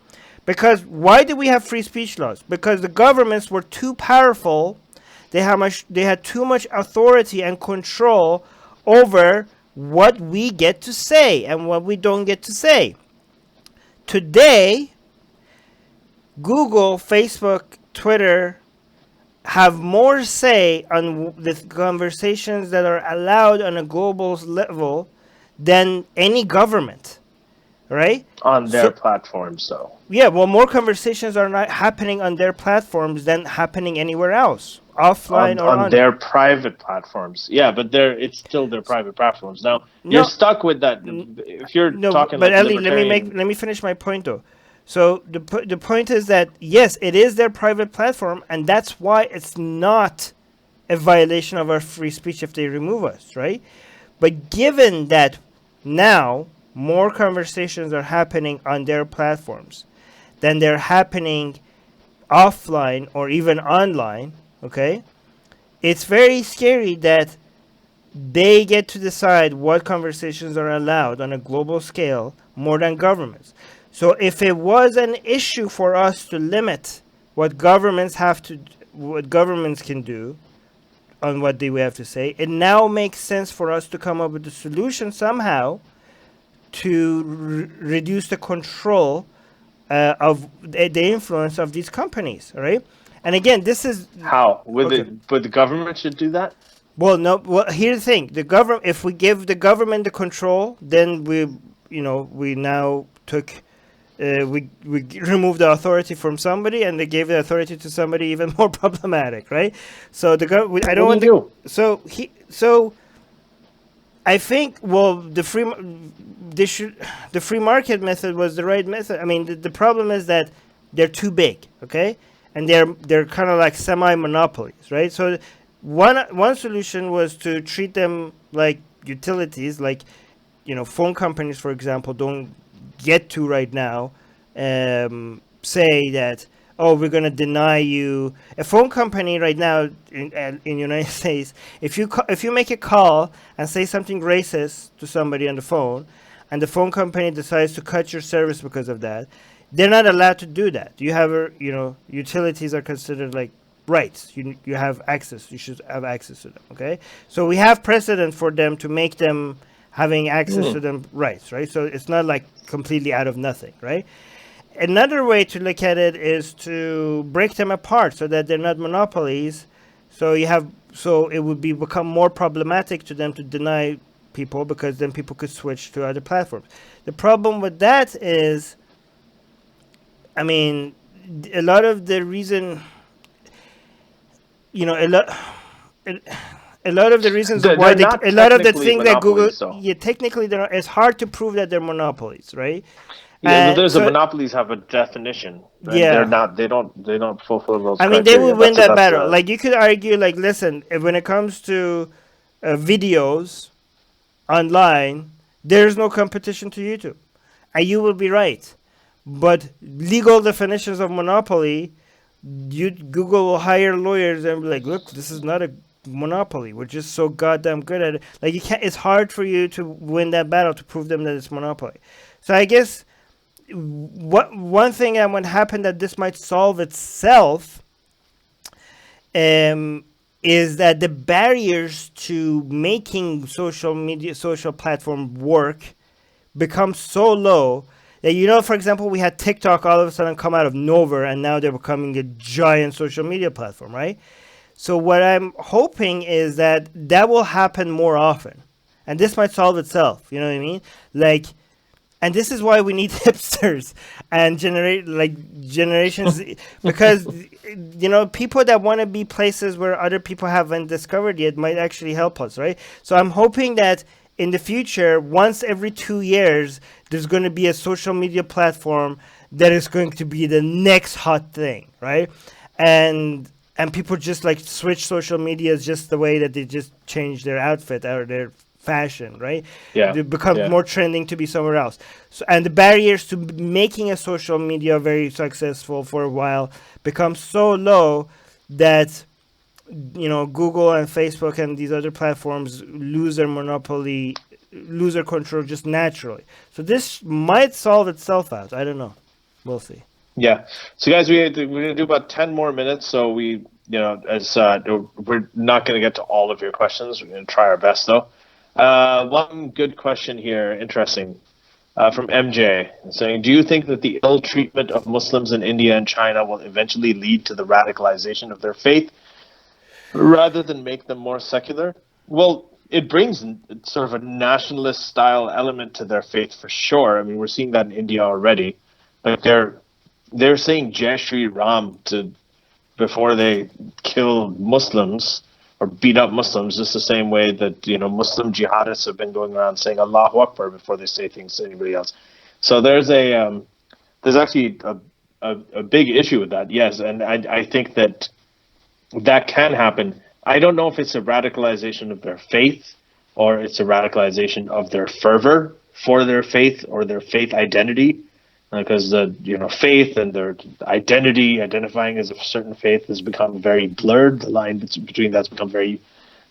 B: Because why do we have free speech laws? Because the governments were too powerful. They had too much authority and control over what we get to say and what we don't get to say. Today, Google, Facebook, Twitter, have more say on the conversations that are allowed on a global level than any government, right?
A: On their
B: So
A: platforms, though.
B: yeah, well, more conversations are not happening on their platforms than happening anywhere else, offline or
A: On
B: on.
A: their private platforms. Yeah, but it's still their private platforms. Now you're
B: No,
A: stuck with that. If you're
B: no,
A: talking
B: but
A: like
B: Ellie,
A: libertarian,
B: let me finish my point though. So the point is that yes, it is their private platform, and that's why it's not a violation of our free speech if they remove us, right? But given that now more conversations are happening on their platforms than they're happening offline or even online, okay? It's very scary that they get to decide what conversations are allowed on a global scale more than governments. So if it was an issue for us to limit what governments have to what governments can do on what they have to say, it now makes sense for us to come up with a solution somehow to reduce the control of the influence of these companies, right? And again, this is
A: how with
B: okay.
A: it? But the government should do that.
B: Well, no. Well, here's the thing: the government. If we give the government the control, then we now took, we removed the authority from somebody, and they gave the authority to somebody even more problematic, right? So I don't
A: What do you
B: want the.
A: do?
B: So I think they should the free market method was the right method. I mean, the problem is that they're too big, okay, and they're kind of like semi monopolies, right? So one solution was to treat them like utilities, like phone companies, for example, don't get to right now say that, oh, we're going to deny you a phone company right now in United States. If you make a call and say something racist to somebody on the phone, and the phone company decides to cut your service because of that, they're not allowed to do that. You have utilities are considered like rights. You have access. You should have access to them. Okay, so we have precedent for them to make them having access to them rights, right? So it's not like completely out of nothing, right? Another way to look at it is to break them apart so that they're not monopolies. So it would become more problematic to them to deny people, because then people could switch to other platforms. The problem with that is, I mean, a lot of the reason, a lot. A lot of the reasons of why
A: They're not
B: a lot of the
A: technically
B: things that Google,
A: monopolies, though.
B: yeah, technically it's hard to prove that they're monopolies, right?
A: Yeah, there's a
B: So
A: monopolies have a definition, and they're
B: yeah,
A: not. They don't fulfill those
B: I mean, they
A: criteria.
B: will win
A: That's
B: that
A: that's
B: battle. Like you could argue, like, listen, when it comes to videos online, there's no competition to YouTube, and you will be right. But legal definitions of monopoly, Google will hire lawyers and be like, look, this is not a monopoly. We're just so goddamn good at it. Like you can't. It's hard for you to win that battle to prove them that it's monopoly. So I guess what one thing that would happen that this might solve itself is that the barriers to making social platform work become so low that, for example, we had TikTok all of a sudden come out of nowhere, and now they're becoming a giant social media platform, right? So what I'm hoping is that will happen more often, and this might solve itself. You know what I mean? Like, and this is why we need hipsters and generations because people that want to be places where other people haven't discovered yet might actually help us, right? So I'm hoping that in the future, once every 2 years, there's going to be a social media platform that is going to be the next hot thing, right? And people just like switch social medias just the way that they just change their outfit or their fashion, right?
A: yeah,
B: It becomes
A: yeah.
B: more trending to be somewhere else. So, and the barriers to making a social media very successful for a while become so low that Google and Facebook and these other platforms lose their monopoly, lose their control just naturally. So this might solve itself out. I don't know. We'll see.
A: Yeah. So, guys, we're gonna do about 10 more minutes. So as we're not gonna get to all of your questions. We're gonna try our best, though. One good question here. Interesting. From MJ saying, do you think that the ill treatment of Muslims in India and China will eventually lead to the radicalization of their faith rather than make them more secular? Well, it brings sort of a nationalist style element to their faith for sure. I mean, we're seeing that in India already. Like they're saying Jai Shri Ram to before they kill Muslims or beat up Muslims, just the same way that Muslim jihadists have been going around saying Allahu Akbar before they say things to anybody else. So there's actually a big issue with that. Yes, and I think that can happen. I don't know if it's a radicalization of their faith or it's a radicalization of their fervor for their faith or their faith identity, because the faith and their identity, identifying as a certain faith, has become very blurred. The line between that's become very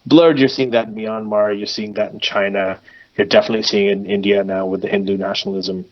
A: blurred. You're seeing that in Myanmar. You're seeing that in China. You're definitely seeing it in India now with the Hindu nationalism.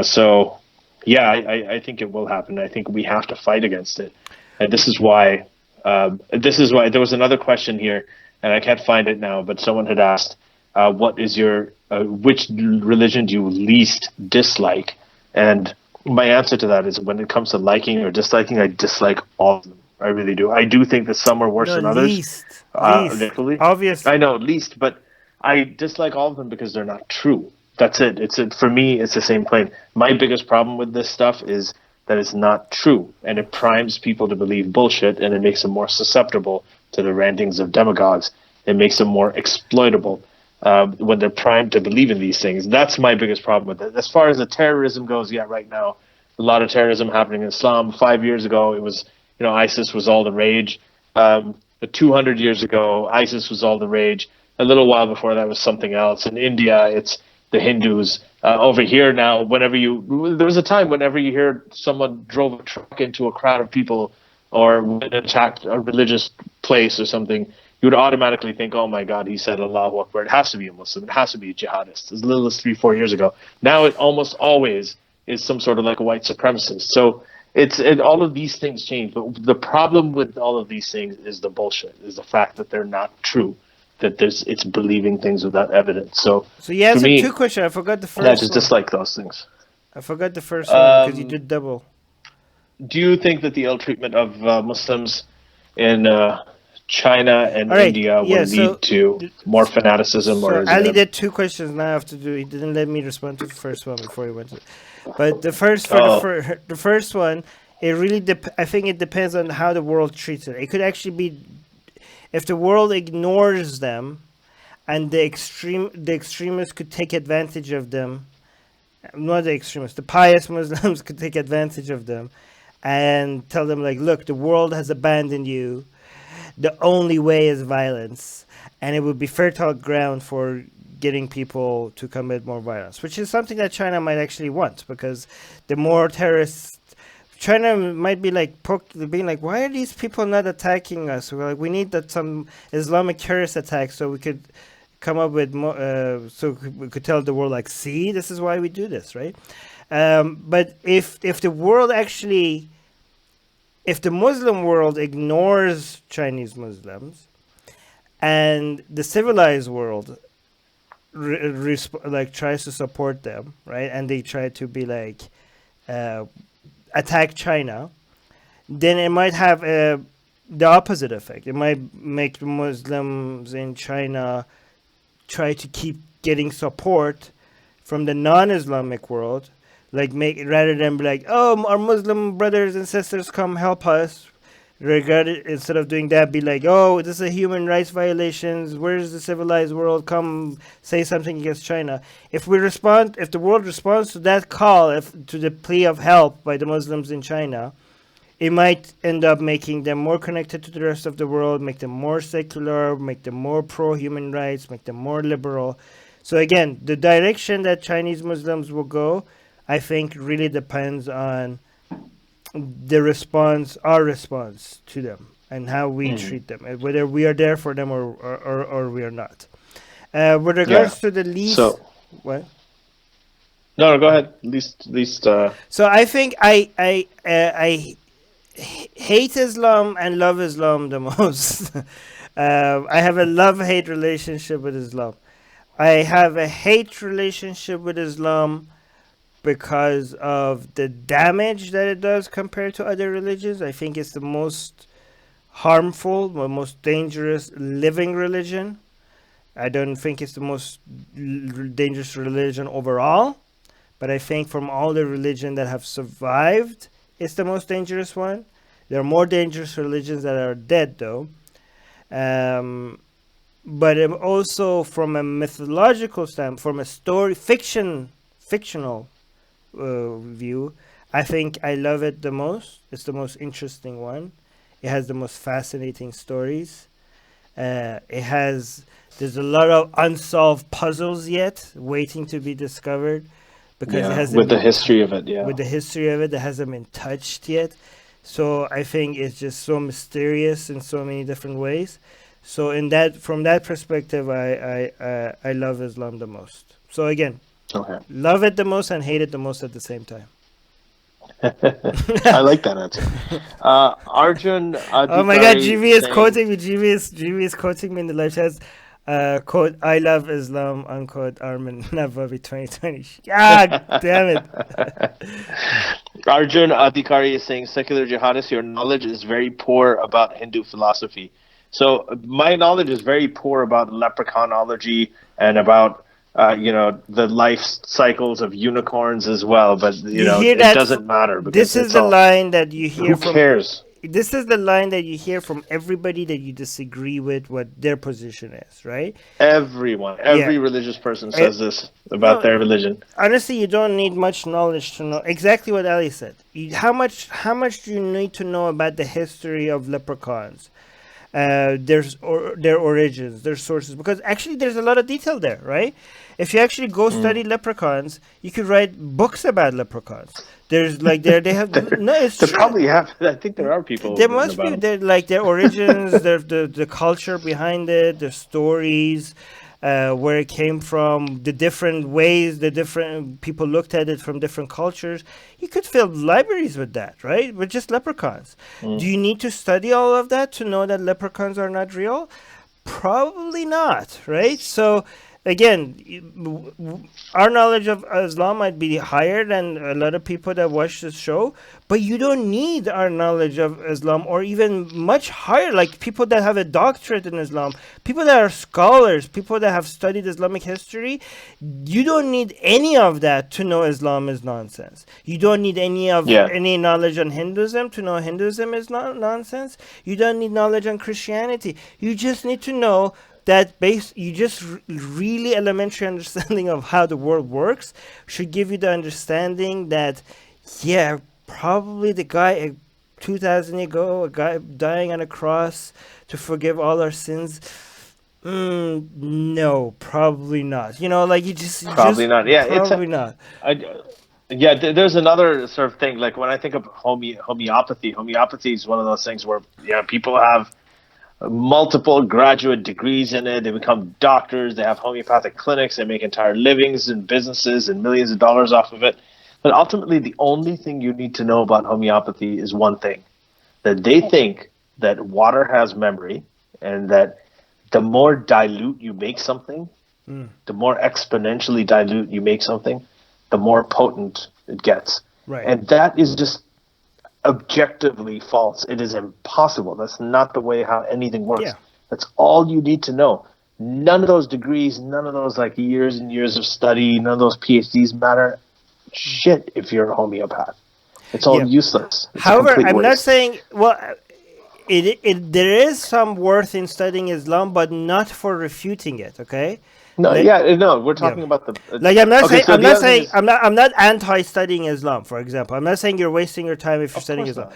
A: So, yeah, I think it will happen. I think we have to fight against it, and this is why. There was another question here, and I can't find it now. But someone had asked, "What is your which religion do you least dislike?" And my answer to that is, when it comes to liking or disliking, I dislike all of them. I really do. I do think that some are worse
B: No,
A: than others.
B: least. Obviously.
A: I know, least, but I dislike all of them because they're not true. That's it. For me, it's the same plane. My biggest problem with this stuff is that it's not true, and it primes people to believe bullshit, and it makes them more susceptible to the rantings of demagogues. It makes them more exploitable when they're primed to believe in these things. That's my biggest problem with it. As far as the terrorism goes, yeah, right now, a lot of terrorism happening in Islam. 5 years ago, it was, ISIS was all the rage. 200 years ago, ISIS was all the rage. A little while before that was something else. In India, it's the Hindus. Over here now, there was a time whenever you hear someone drove a truck into a crowd of people or attacked a religious place or something, you would automatically think, oh my God, he said Allahu Akbar. It has to be a Muslim. It has to be a jihadist. As little as 3-4 years ago. Now it almost always is some sort of like a white supremacist. So all of these things change. But the problem with all of these things is the bullshit, is the fact that they're not true. That it's believing things without evidence. So
B: you answered two questions. I forgot the first one.
A: I just dislike those things.
B: I forgot the first one because you did double.
A: Do you think that the ill treatment of Muslims in China and India will lead to more fanaticism?
B: So Ali did two questions now I have to do. He didn't let me respond to the first one before he went to. But the first one, it really I think it depends on how the world treats it. It could actually be, if the world ignores them, and the extremists could take advantage of them. Not the extremists, the pious Muslims could take advantage of them and tell them, like, look, the world has abandoned you. The only way is violence. And it would be fertile ground for getting people to commit more violence, which is something that China might actually want, because the more terrorists, China might be like being like, why are these people not attacking us? We're like, we need some Islamic terrorist attack so we could come up with more, so we could tell the world, like, see, this is why we do this, right? But if the world actually, if the Muslim world ignores Chinese Muslims, and the civilized world tries to support them, right, and they try to be like attack China, then it might have the opposite effect. It might make the Muslims in China try to keep getting support from the non-Islamic world, rather than be like, oh, our Muslim brothers and sisters, come help us. Instead of doing that, be like, oh, this is a human rights violations. Where's the civilized world? Come say something against China. If the world responds to that call, to the plea of help by the Muslims in China, it might end up making them more connected to the rest of the world, make them more secular, make them more pro-human rights, make them more liberal. So again, the direction that Chinese Muslims will go, I think, really depends on our response to them and how we treat them, whether we are there for them or we are not. With regards to the least, what?
A: No, go ahead. Least.
B: So I think I hate Islam and love Islam the most. I have a love-hate relationship with Islam. I have a hate relationship with Islam because of the damage that it does compared to other religions. I think it's the most harmful, the most dangerous living religion. I don't think it's the most dangerous religion overall, but I think from all the religions that have survived, it's the most dangerous one. There are more dangerous religions that are dead, though. But also from a mythological standpoint, from a fictional view, I think I love it the most. It's the most interesting one. It has the most fascinating stories. There's a lot of unsolved puzzles yet waiting to be discovered, because it hasn't
A: with the
B: been
A: history of it,
B: with the history of it that hasn't been touched yet. So I think it's just so mysterious in so many different ways. So from that perspective, I love Islam the most. So again, love it the most and hate it the most at the same time.
A: I like that answer. Arjun Adhikari.
B: Oh my God, GB is quoting me. GB is quoting me in the live chat. Quote, I love Islam, unquote, Armin and Ali 2020. Ah, damn it.
A: Arjun Adhikari is saying, secular jihadists, your knowledge is very poor about Hindu philosophy. So my knowledge is very poor about leprechaunology and about the life cycles of unicorns as well, but it doesn't matter.
B: This is the line that you hear
A: from. Who cares?
B: This is the line that you hear from everybody that you disagree with what their position is, right?
A: Every religious person says this about their religion.
B: Honestly, you don't need much knowledge to know exactly what Ali said. How much do you need to know about the history of leprechauns? Their origins, their sources, because actually there's a lot of detail there, right? If you actually go study leprechauns, you could write books about leprechauns. There's like they have no. It's
A: true. Probably have. I think there are people.
B: There must be their origins, the culture behind it, the stories, where it came from, the different ways the different people looked at it from different cultures. You could fill libraries with that, right? With just leprechauns. Do you need to study all of that to know that leprechauns are not real? Probably not, right? So again, our knowledge of Islam might be higher than a lot of people that watch this show, but you don't need our knowledge of Islam, or even much higher, like people that have a doctorate in Islam, people that are scholars, people that have studied Islamic history. You don't need any of that to know Islam is nonsense. You don't need any knowledge on Hinduism to know Hinduism is not nonsense. You don't need knowledge on Christianity. You just need to know that really elementary understanding of how the world works should give you the understanding that, probably the guy 2,000 years ago, a guy dying on a cross to forgive all our sins. No, probably not. Not. Yeah,
A: probably not. There's another sort of thing. Like when I think of homeopathy is one of those things where people have multiple graduate degrees in it. They become doctors. They have homeopathic clinics. They make entire livings and businesses and millions of dollars off of it. But ultimately, the only thing you need to know about homeopathy is one thing: that they think that water has memory, and that the more dilute you make something, the more exponentially dilute you make something, the more potent it gets.
B: Right.
A: And that is just objectively false. It is impossible. That's not the way how anything works.
B: Yeah.
A: That's all you need to know. None of those degrees, none of those like years and years of study, none of those PhDs matter shit if you're a homeopath. It's all useless. It's
B: However, I'm not saying there is some worth in studying Islam, but not for refuting it. Okay.
A: No, we're talking about the.
B: I'm not anti-studying Islam. For example, I'm not saying you're wasting your time if you're studying Islam.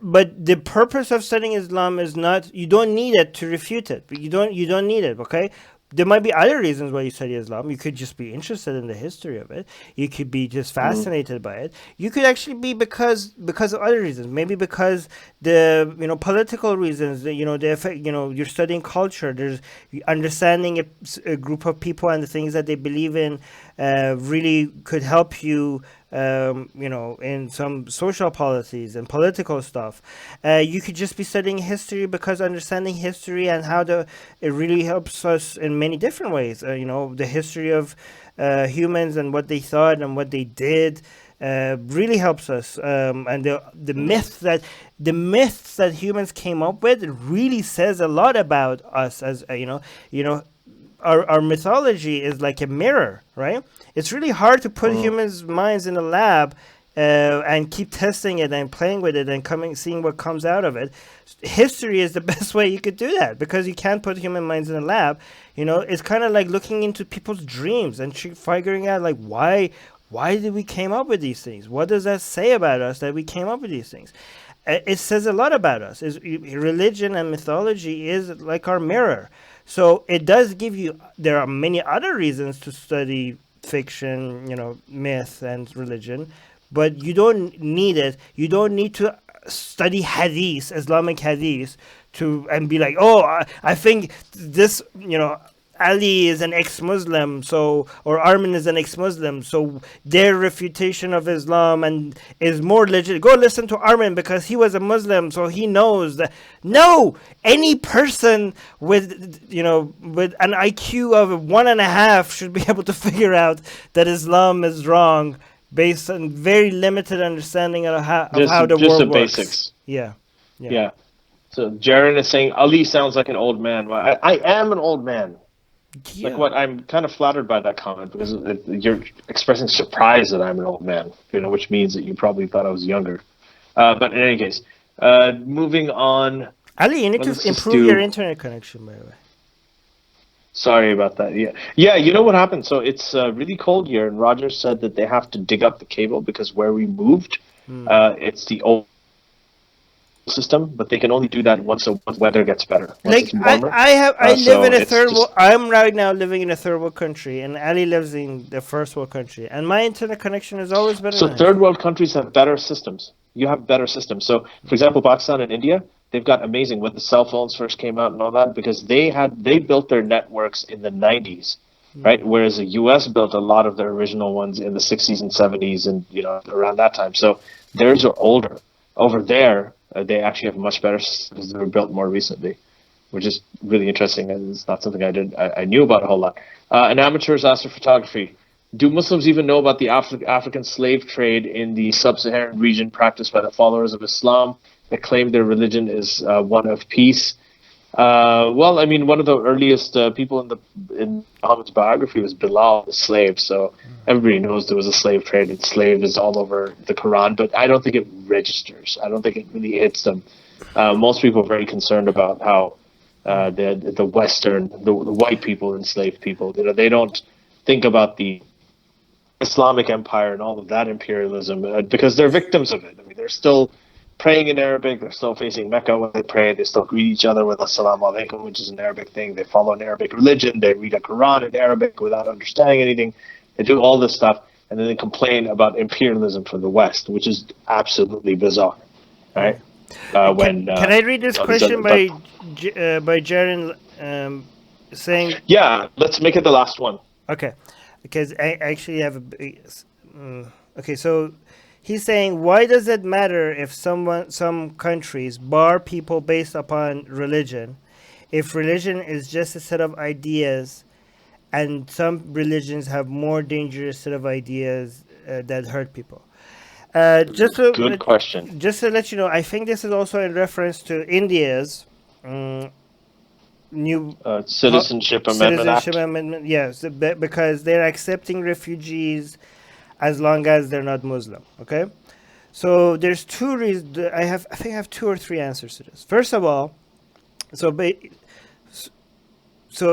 B: But the purpose of studying Islam is not. You don't need it to refute it. You don't need it. Okay. There might be other reasons why you study Islam. You could just be interested in the history of it. You could be just fascinated by it. You could actually be because of other reasons. Maybe because the political reasons. The effect. You're studying culture. There's understanding a group of people and the things that they believe in. really could help you, in some social policies and political stuff. You could just be studying history, because understanding history and it really helps us in many different ways. The history of humans and what they thought and what they did really helps us. And the myths that humans came up with really says a lot about us, as our mythology is like a mirror, right? It's really hard to put humans' minds in a lab and keep testing it and playing with it and seeing what comes out of it. History is the best way you could do that, because you can't put human minds in a lab. It's kind of like looking into people's dreams and figuring out, like, why did we came up with these things? What does that say about us that we came up with these things? It says a lot about us. Religion and mythology is like our mirror. So it does give you, there are many other reasons to study fiction, myth and religion, but you don't need it. You don't need to study hadith, Islamic hadith, and be like, oh, I think this, Ali is an ex-Muslim, or Armin is an ex-Muslim, so their refutation of Islam and is more legit. Go listen to Armin because he was a Muslim, so he knows that. No, any person with an IQ of 1.5 should be able to figure out that Islam is wrong based on very limited understanding of how the world works.
A: Basics.
B: Yeah.
A: So Jaren is saying Ali sounds like an old man. Well, I am an old man.
B: Yeah.
A: Like what? I'm kind of flattered by that comment, because you're expressing surprise that I'm an old man, which means that you probably thought I was younger. But in any case, moving on.
B: Ali, you need to improve your internet connection, by the way.
A: Sorry about that. Yeah. You know what happened? So it's really cold here, and Rogers said that they have to dig up the cable because where we moved, it's the old system, but they can only do that once the weather gets better.
B: Like I'm right now living in a third world country, and Ali lives in the first world country, and my internet connection is always better.
A: So third world countries have better systems. You have better systems. So, for example, Pakistan and India, they've got amazing when the cell phones first came out and all that, because they built their networks in the 90s, right? Whereas the US built a lot of their original ones in the 60s and 70s and around that time. So theirs are older. Over there, they actually have much better systems because they were built more recently, which is really interesting, and it's not something I knew about a whole lot. An amateur is astrophotography. Do Muslims even know about the African slave trade in the sub-Saharan region practiced by the followers of Islam that claim their religion is one of peace? Well, I mean, one of the earliest people in Muhammad's biography was Bilal, the slave. So everybody knows there was a slave trade, and slave is all over the Quran. But I don't think it registers. I don't think it really hits them. Most people are very concerned about how the Western, the white people enslaved people. They don't think about the Islamic Empire and all of that imperialism because they're victims of it. I mean, they're still praying in Arabic, they're still facing Mecca when they pray, they still greet each other with Assalamu alaikum, which is an Arabic thing, they follow an Arabic religion, they read a Quran in Arabic without understanding anything, they do all this stuff, and then they complain about imperialism from the West, which is absolutely bizarre, right?
B: Can I read this question by Jaren saying...
A: Yeah, let's make it the last one.
B: Okay, because I actually have okay, so... He's saying, why does it matter if some countries bar people based upon religion, if religion is just a set of ideas, and some religions have more dangerous set of ideas that hurt people?
A: Good question.
B: Just to let you know, I think this is also in reference to India's new
A: Citizenship
B: Amendment. Yes, because they're accepting refugees as long as they're not Muslim. Okay, so there's two reasons. I think I have 2 or 3 answers to this. First of all, so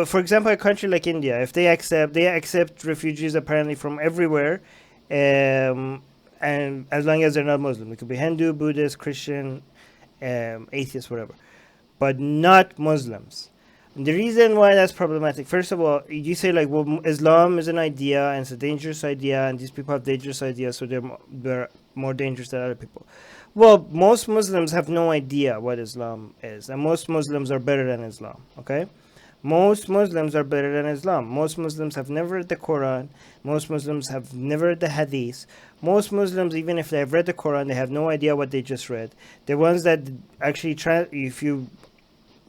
B: for example, a country like India, if they accept refugees apparently from everywhere, and as long as they're not Muslim, it could be Hindu, Buddhist, Christian, atheist, whatever, but not Muslims. And the reason why that's problematic, first of all, you say like, well, Islam is an idea and it's a dangerous idea, and these people have dangerous ideas, so they're more dangerous than other people. Well, most Muslims have no idea what Islam is, and most Muslims are better than Islam. Okay, Most Muslims are better than Islam. Most Muslims have never read the Quran. Most Muslims have never read the Hadith. Most Muslims, even if they have read the Quran, they have no idea what they just read. The ones that actually try, if you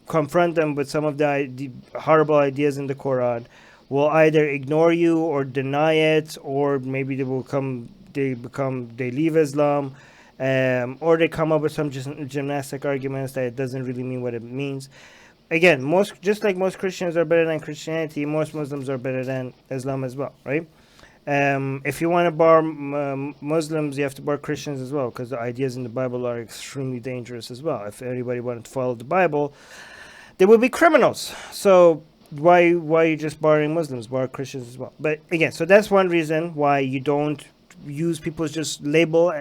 B: confront them with some of the horrible ideas in the Quran, will either ignore you or deny it, or maybe they leave Islam, or they come up with some gymnastic arguments that it doesn't really mean what it means. Again, just like most Christians are better than Christianity, most Muslims are better than Islam as well, right? If you want to bar Muslims, you have to bar Christians as well, because the ideas in the Bible are extremely dangerous as well. If anybody wanted to follow the Bible, they would be criminals. So why are you just barring Muslims? Bar Christians as well. But again, so that's one reason why you don't use people's just label,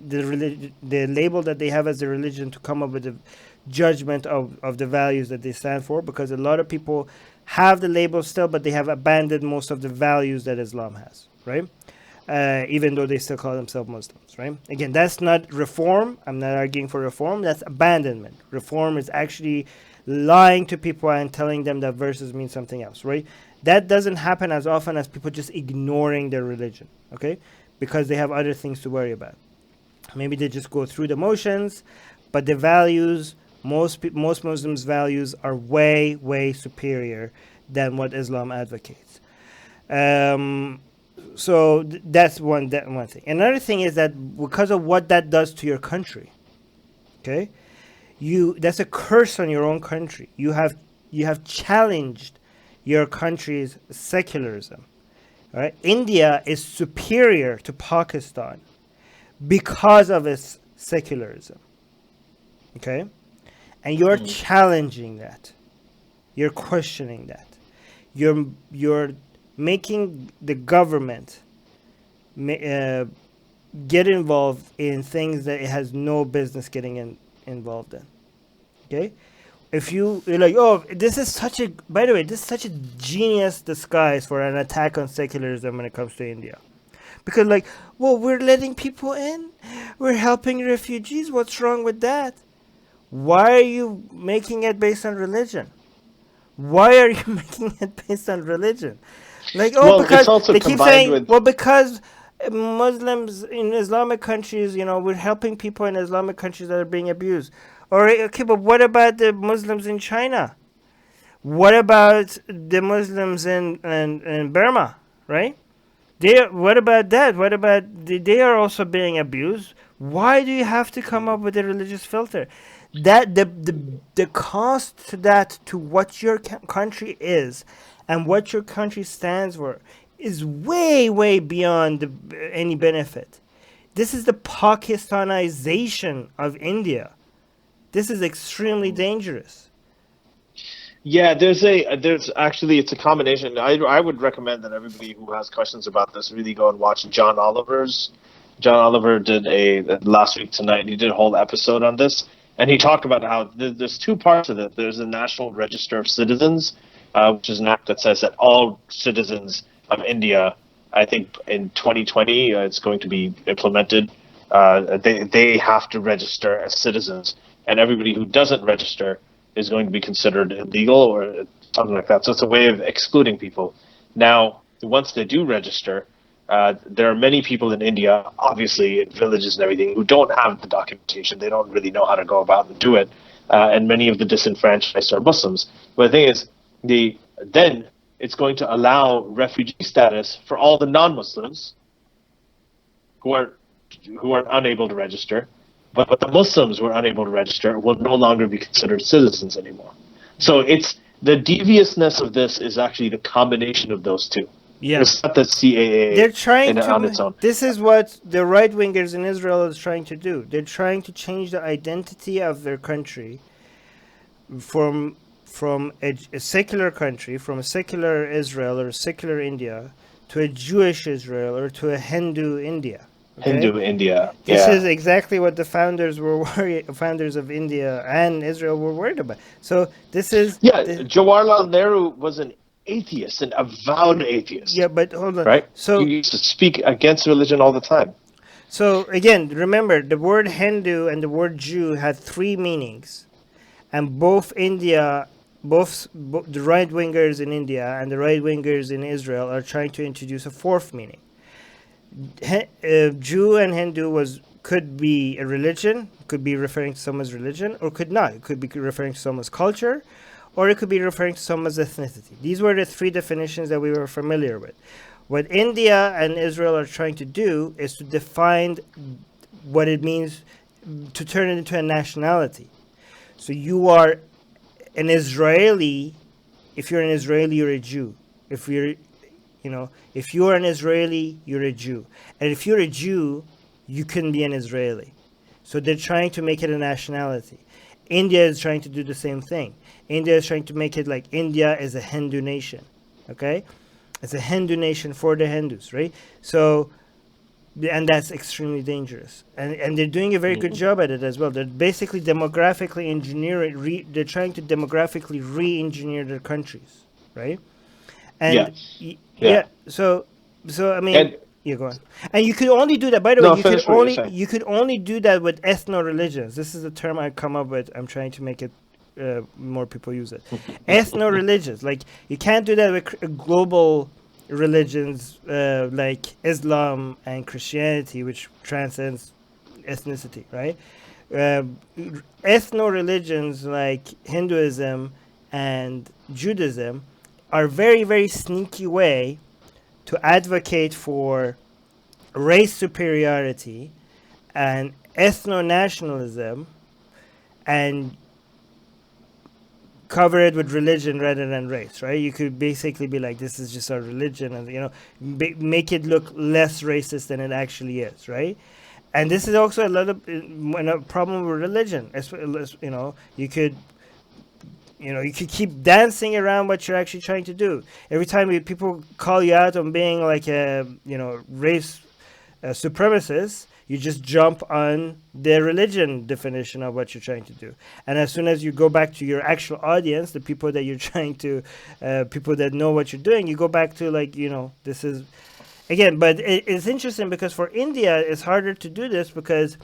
B: the label that they have as a religion, to come up with a judgment of the values that they stand for, because a lot of people have the label still, but they have abandoned most of the values that Islam has, right? Even though they still call themselves Muslims, right? Again, that's not reform. I'm not arguing for reform. That's abandonment. Reform is actually lying to people and telling them that verses mean something else, right? That doesn't happen as often as people just ignoring their religion, okay? Because they have other things to worry about. Maybe they just go through the motions, but the values, most Muslims' values are way, way superior than what Islam advocates. So that's one thing. Another thing is that because of what that does to your country, okay, that's a curse on your own country. You have challenged your country's secularism. All right? India is superior to Pakistan because of its secularism. Okay? And you're challenging that. You're questioning that. You're making the government get involved in things that it has no business getting involved in. Okay? If you're like, oh, this is such a genius disguise for an attack on secularism when it comes to India. Because like, well, we're letting people in. We're helping refugees. What's wrong with that? Why are you making it based on religion? Why are you making it based on religion? Like, oh, because they keep saying, well, because Muslims in Islamic countries, we're helping people in Islamic countries that are being abused. All right, okay, but what about the Muslims in China? What about the Muslims in Burma, right? What about that? What about they are also being abused? Why do you have to come up with a religious filter? That the cost to that, to what your country is and what your country stands for, is way, way beyond any benefit. This is the Pakistanization of India. This is extremely dangerous.
A: Yeah, there's actually, it's a combination. I would recommend that everybody who has questions about this really go and watch John Oliver's. John Oliver did last week tonight. He did a whole episode on this, and he talked about how there's two parts of it. There's the National Register of Citizens, which is an act that says that all citizens of India, I think in 2020, it's going to be implemented. They have to register as citizens, and everybody who doesn't register is going to be considered illegal or something like that. So it's a way of excluding people. Now, once they do register, there are many people in India, obviously in villages and everything, who don't have the documentation. They don't really know how to go about and do it. And many of the disenfranchised are Muslims. But the thing is, then it's going to allow refugee status for all the non-Muslims who are unable to register. But the Muslims who are unable to register will no longer be considered citizens anymore. So it's the deviousness of this is actually the combination of those two.
B: Yeah.
A: It's not the CAA.
B: They're trying
A: on its own.
B: This is what the right wingers in Israel is trying to do. They're trying to change the identity of their country from a secular country, from a secular Israel or a secular India, to a Jewish Israel or to a Hindu India. Okay?
A: Hindu India.
B: This is exactly what the founders of India and Israel were worried about. So this is
A: Jawaharlal Nehru was an atheist, an avowed atheist.
B: Yeah, but hold on.
A: Right?
B: So
A: he used to speak against religion all the time.
B: So again, remember the word Hindu and the word Jew had three meanings, and both India the right wingers in India and the right wingers in Israel are trying to introduce a fourth meaning. Jew and Hindu could be a religion, could be referring to someone's religion, or could not. It could be referring to someone's culture, or it could be referring to someone's ethnicity. These were the three definitions that we were familiar with. What India and Israel are trying to do is to define what it means to turn it into a nationality. So you are an Israeli. If you're an Israeli, you're a Jew. If you're an Israeli, you're a Jew. And if you're a Jew, you couldn't be an Israeli. So they're trying to make it a nationality. India is trying to do the same thing. India is trying to make it like India is a Hindu nation. Okay? It's a Hindu nation for the Hindus, right? So, and that's extremely dangerous. And they're doing a very good job at it as well. They're basically demographically engineering, they're trying to demographically re-engineer their countries, right? And so I mean, go on. And you could only do that, by the way, you could only do that with ethno-religions. This is the term I come up with. I'm trying to make it more people use it. Ethno-religions. Like, you can't do that with global religions like Islam and Christianity, which transcends ethnicity, right? Ethno-religions like Hinduism and Judaism are very, very sneaky way to advocate for race superiority and ethno-nationalism and cover it with religion rather than race, right? You could basically be like, this is just our religion, and make it look less racist than it actually is, right? And this is also a problem with religion. You could keep dancing around what you're actually trying to do. Every time people call you out on being like a race supremacist, you just jump on the religion definition of what you're trying to do. And as soon as you go back to your actual audience, the people that you're trying to, people that know what you're doing, you go back to this is, again, but it's interesting because for India, it's harder to do this because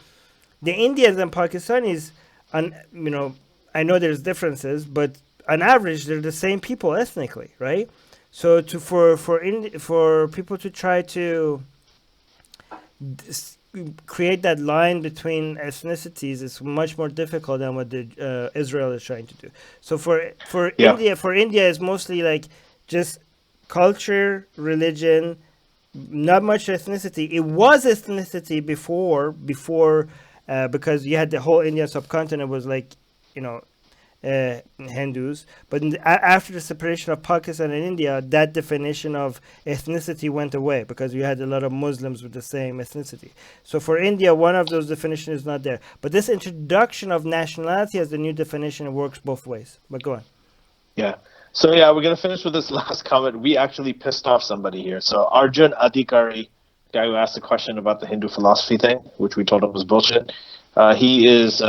B: the Indians and Pakistanis, I know there's differences, but on average, they're the same people ethnically, right? So for people to try to create that line between ethnicities is much more difficult than what Israel is trying to do. So for India is mostly like just culture, religion, not much ethnicity. It was ethnicity before because you had the whole Indian subcontinent was like Hindus, but after the separation of Pakistan and India, that definition of ethnicity went away because you had a lot of Muslims with the same ethnicity. So for India, one of those definitions is not there. But this introduction of nationality as the new definition works both ways. But go on.
A: Yeah. So we're going to finish with this last comment. We actually pissed off somebody here. So Arjun Adhikari, guy who asked a question about the Hindu philosophy thing, which we told him was bullshit. He is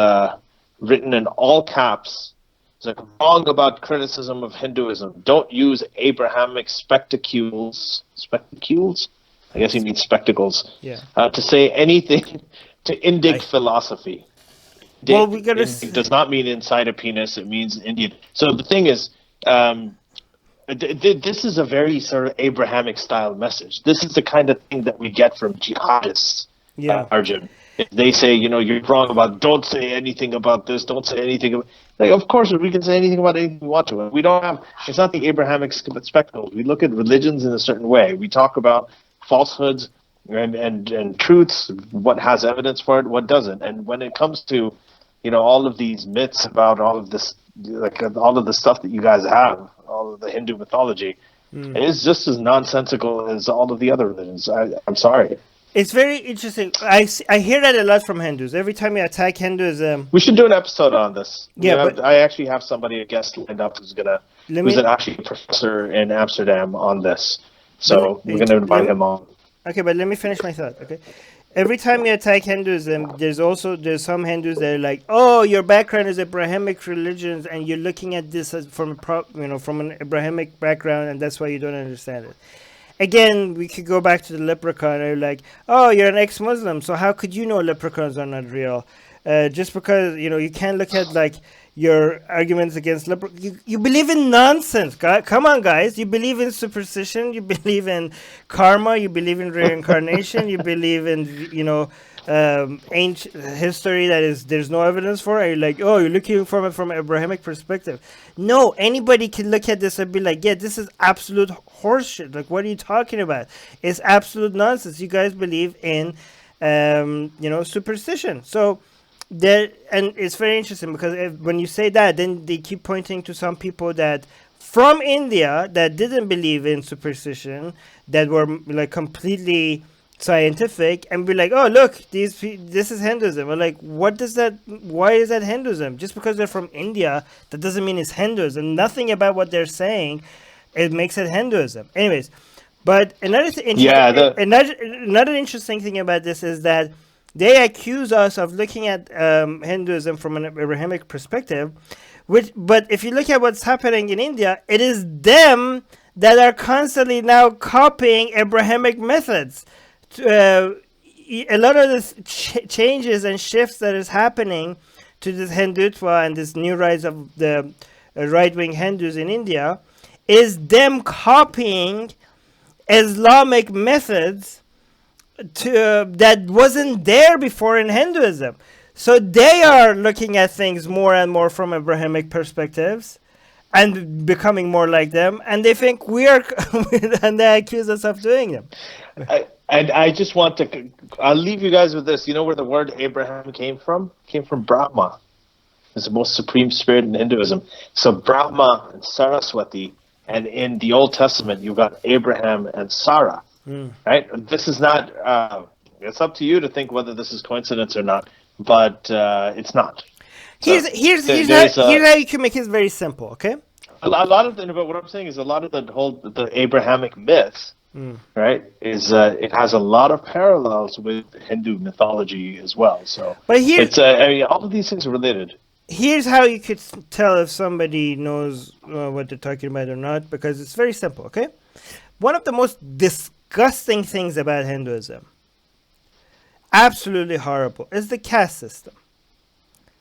A: written in all caps. It's like, wrong about criticism of Hinduism. Don't use Abrahamic spectacles. Spectacles? I guess he means spectacles.
B: Yeah.
A: To say anything to Indic philosophy.
B: Well,
A: it does not mean inside a penis. It means Indian. So the thing is, this is a very sort of Abrahamic style message. This is the kind of thing that we get from jihadists, Arjun. If they say, you're wrong about, don't say anything about this, don't say anything about, of course, we can say anything about anything we want to. We don't have, it's not the Abrahamic spectacles. We look at religions in a certain way. We talk about falsehoods and truths, what has evidence for it, what doesn't. And when it comes to, all of these myths about all of this, like all of the stuff that you guys have, all of the Hindu mythology, it's just as nonsensical as all of the other religions. I'm sorry.
B: It's very interesting. I hear that a lot from Hindus. Every time you attack Hinduism,
A: we should do an episode on this.
B: Yeah,
A: I actually have somebody, a guest lined up, who's actually a professor in Amsterdam on this. So we're gonna invite him on.
B: Okay, but let me finish my thought. Okay, every time you attack Hinduism, there's some Hindus that are like, oh, your background is Abrahamic religions, and you're looking at this as from an Abrahamic background, and that's why you don't understand it. Again, we could go back to the leprechaun. Or like, oh, you're an ex-Muslim, so how could you know leprechauns are not real? Just because you can't look at your arguments against liberal. You believe in nonsense. Come on, guys. You believe in superstition. You believe in karma. You believe in reincarnation. You believe in, ancient history that is there's no evidence for. Are you like, oh, you're looking from it from an Abrahamic perspective? No, anybody can look at this and be like, yeah, this is absolute horseshit. Like, what are you talking about? It's absolute nonsense. You guys believe in, superstition. So. And it's very interesting because when you say that, then they keep pointing to some people that from India that didn't believe in superstition, that were like completely scientific, and be like, oh, look, this is Hinduism. We're like, what does that? Why is that Hinduism? Just because they're from India, that doesn't mean it's Hinduism. Nothing about what they're saying it makes it Hinduism. Anyways, but another interesting thing about this is that they accuse us of looking at Hinduism from an Abrahamic perspective, but if you look at what's happening in India, it is them that are constantly now copying Abrahamic methods. A lot of the changes and shifts that is happening to this Hindutva and this new rise of the right-wing Hindus in India is them copying Islamic methods that wasn't there before in Hinduism. So they are looking at things more and more from Abrahamic perspectives and becoming more like them, and they think we are and they accuse us of doing them.
A: I just want to I'll leave you guys with this. You know where the word Abraham came from? It came from Brahma. It's the most supreme spirit in Hinduism. So Brahma and Saraswati, and in the Old Testament you've got Abraham and Sarah. Right? This is not. It's up to you to think whether this is coincidence or not, but it's not.
B: Here's how you can make it very simple. Okay.
A: A lot of but what I'm saying is a lot of the Abrahamic myths, right? Is it has a lot of parallels with Hindu mythology as well. So,
B: but
A: it's all of these things are related.
B: Here's how you could tell if somebody knows what they're talking about or not, because it's very simple. Okay. One of the most disgusting things about Hinduism, absolutely horrible, is the caste system.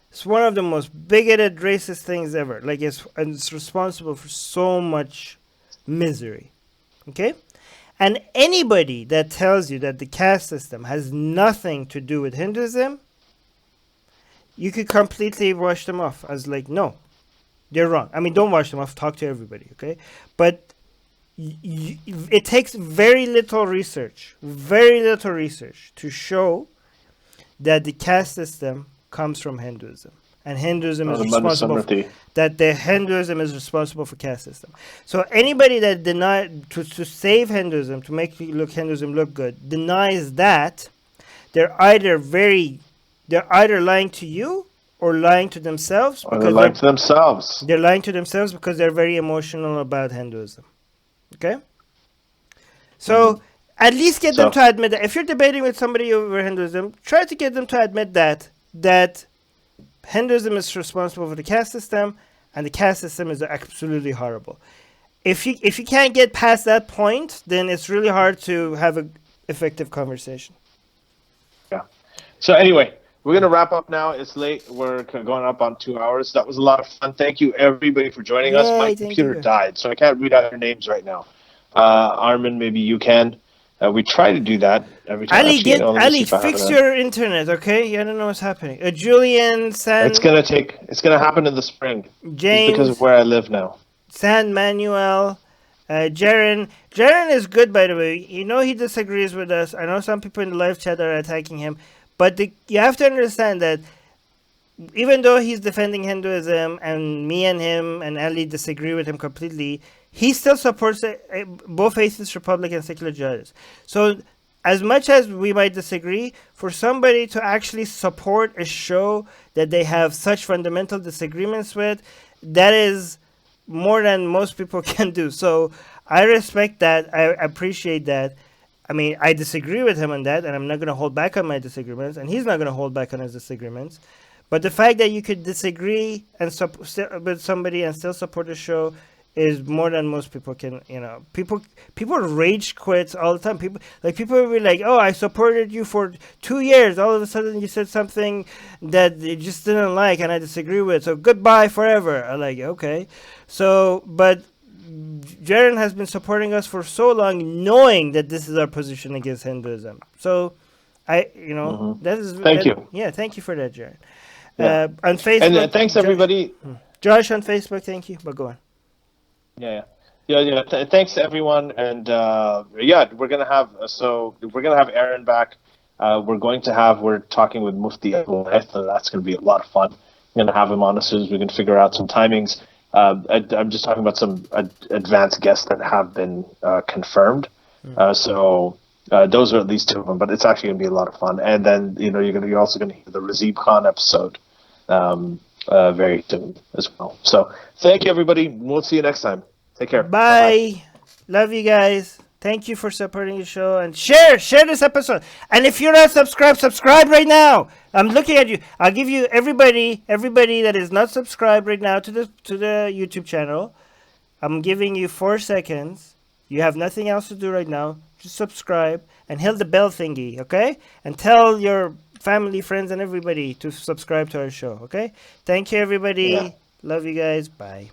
B: It's one of the most bigoted, racist things ever. Like, it's responsible for so much misery. Okay? And anybody that tells you that the caste system has nothing to do with Hinduism, you could completely wash them off as like, no, they're wrong. I mean, don't wash them off, talk to everybody, okay? But it takes very little research to show that the caste system comes from Hinduism, and Hinduism is responsible Hinduism is responsible for caste system. So anybody that to save Hinduism, to make Hinduism look good, denies that, they're either lying to you or lying to themselves.
A: Or they're lying to themselves.
B: They're lying to themselves because they're very emotional about Hinduism. Okay? So, at least get them to admit that. If you're debating with somebody over Hinduism, try to get them to admit that Hinduism is responsible for the caste system, and the caste system is absolutely horrible. If you can't get past that point, then it's really hard to have an effective conversation.
A: Yeah. So anyway, we're going to wrap up now. It's late. We're going up on 2 hours. That was a lot of fun. Thank you, everybody, for joining us. My computer died, so I can't read out your names right now. Armin, maybe you can. We try to do that every time.
B: Ali, fix your internet, okay? I don't know what's happening. Julian, San...
A: It's going to happen in the spring.
B: James...
A: It's because of where I live now.
B: San Manuel, Jaren. Jaren is good, by the way. You know he disagrees with us. I know some people in the live chat are attacking him. But you have to understand that even though he's defending Hinduism and me and him and Ali disagree with him completely, he still supports both Atheist Republic and Secular Jihadists. So as much as we might disagree, for somebody to actually support a show that they have such fundamental disagreements with, that is more than most people can do. So I respect that. I appreciate that. I mean, I disagree with him on that, and I'm not going to hold back on my disagreements, and he's not going to hold back on his disagreements. But the fact that you could disagree with somebody and still support the show is more than most people can, people rage quits all the time. People will be like, oh, I supported you for 2 years, all of a sudden you said something that they just didn't like and I disagree with, so goodbye forever. I'm like, okay. So but Jaren has been supporting us for so long, knowing that this is our position against Hinduism. So that is
A: Thank you.
B: Yeah, thank you for that, Jaren.
A: Yeah.
B: On Facebook,
A: And thanks everybody.
B: Josh on Facebook, thank you. But go on.
A: Yeah. Thanks to everyone, and we're gonna have Aaron back. We're talking with Mufti Abu Hayth, and that's gonna be a lot of fun. We're gonna have him on as soon as we can figure out some timings. I'm just talking about some advanced guests that have been confirmed. So those are at least 2 of them, but it's actually gonna be a lot of fun. And then you're also gonna hear the Razib Khan episode. Very soon as well. So thank you, everybody. We'll see you next time. Take care.
B: Bye. Bye. Love you guys. Thank you for supporting the show, and share this episode. And if you're not subscribed, subscribe right now. I'm looking at you. I'll give you everybody that is not subscribed right now to the YouTube channel. I'm giving you 4 seconds. You have nothing else to do right now. Just subscribe and hit the bell thingy, okay? And tell your family, friends, and everybody to subscribe to our show, okay? Thank you, everybody. Yeah. Love you guys. Bye.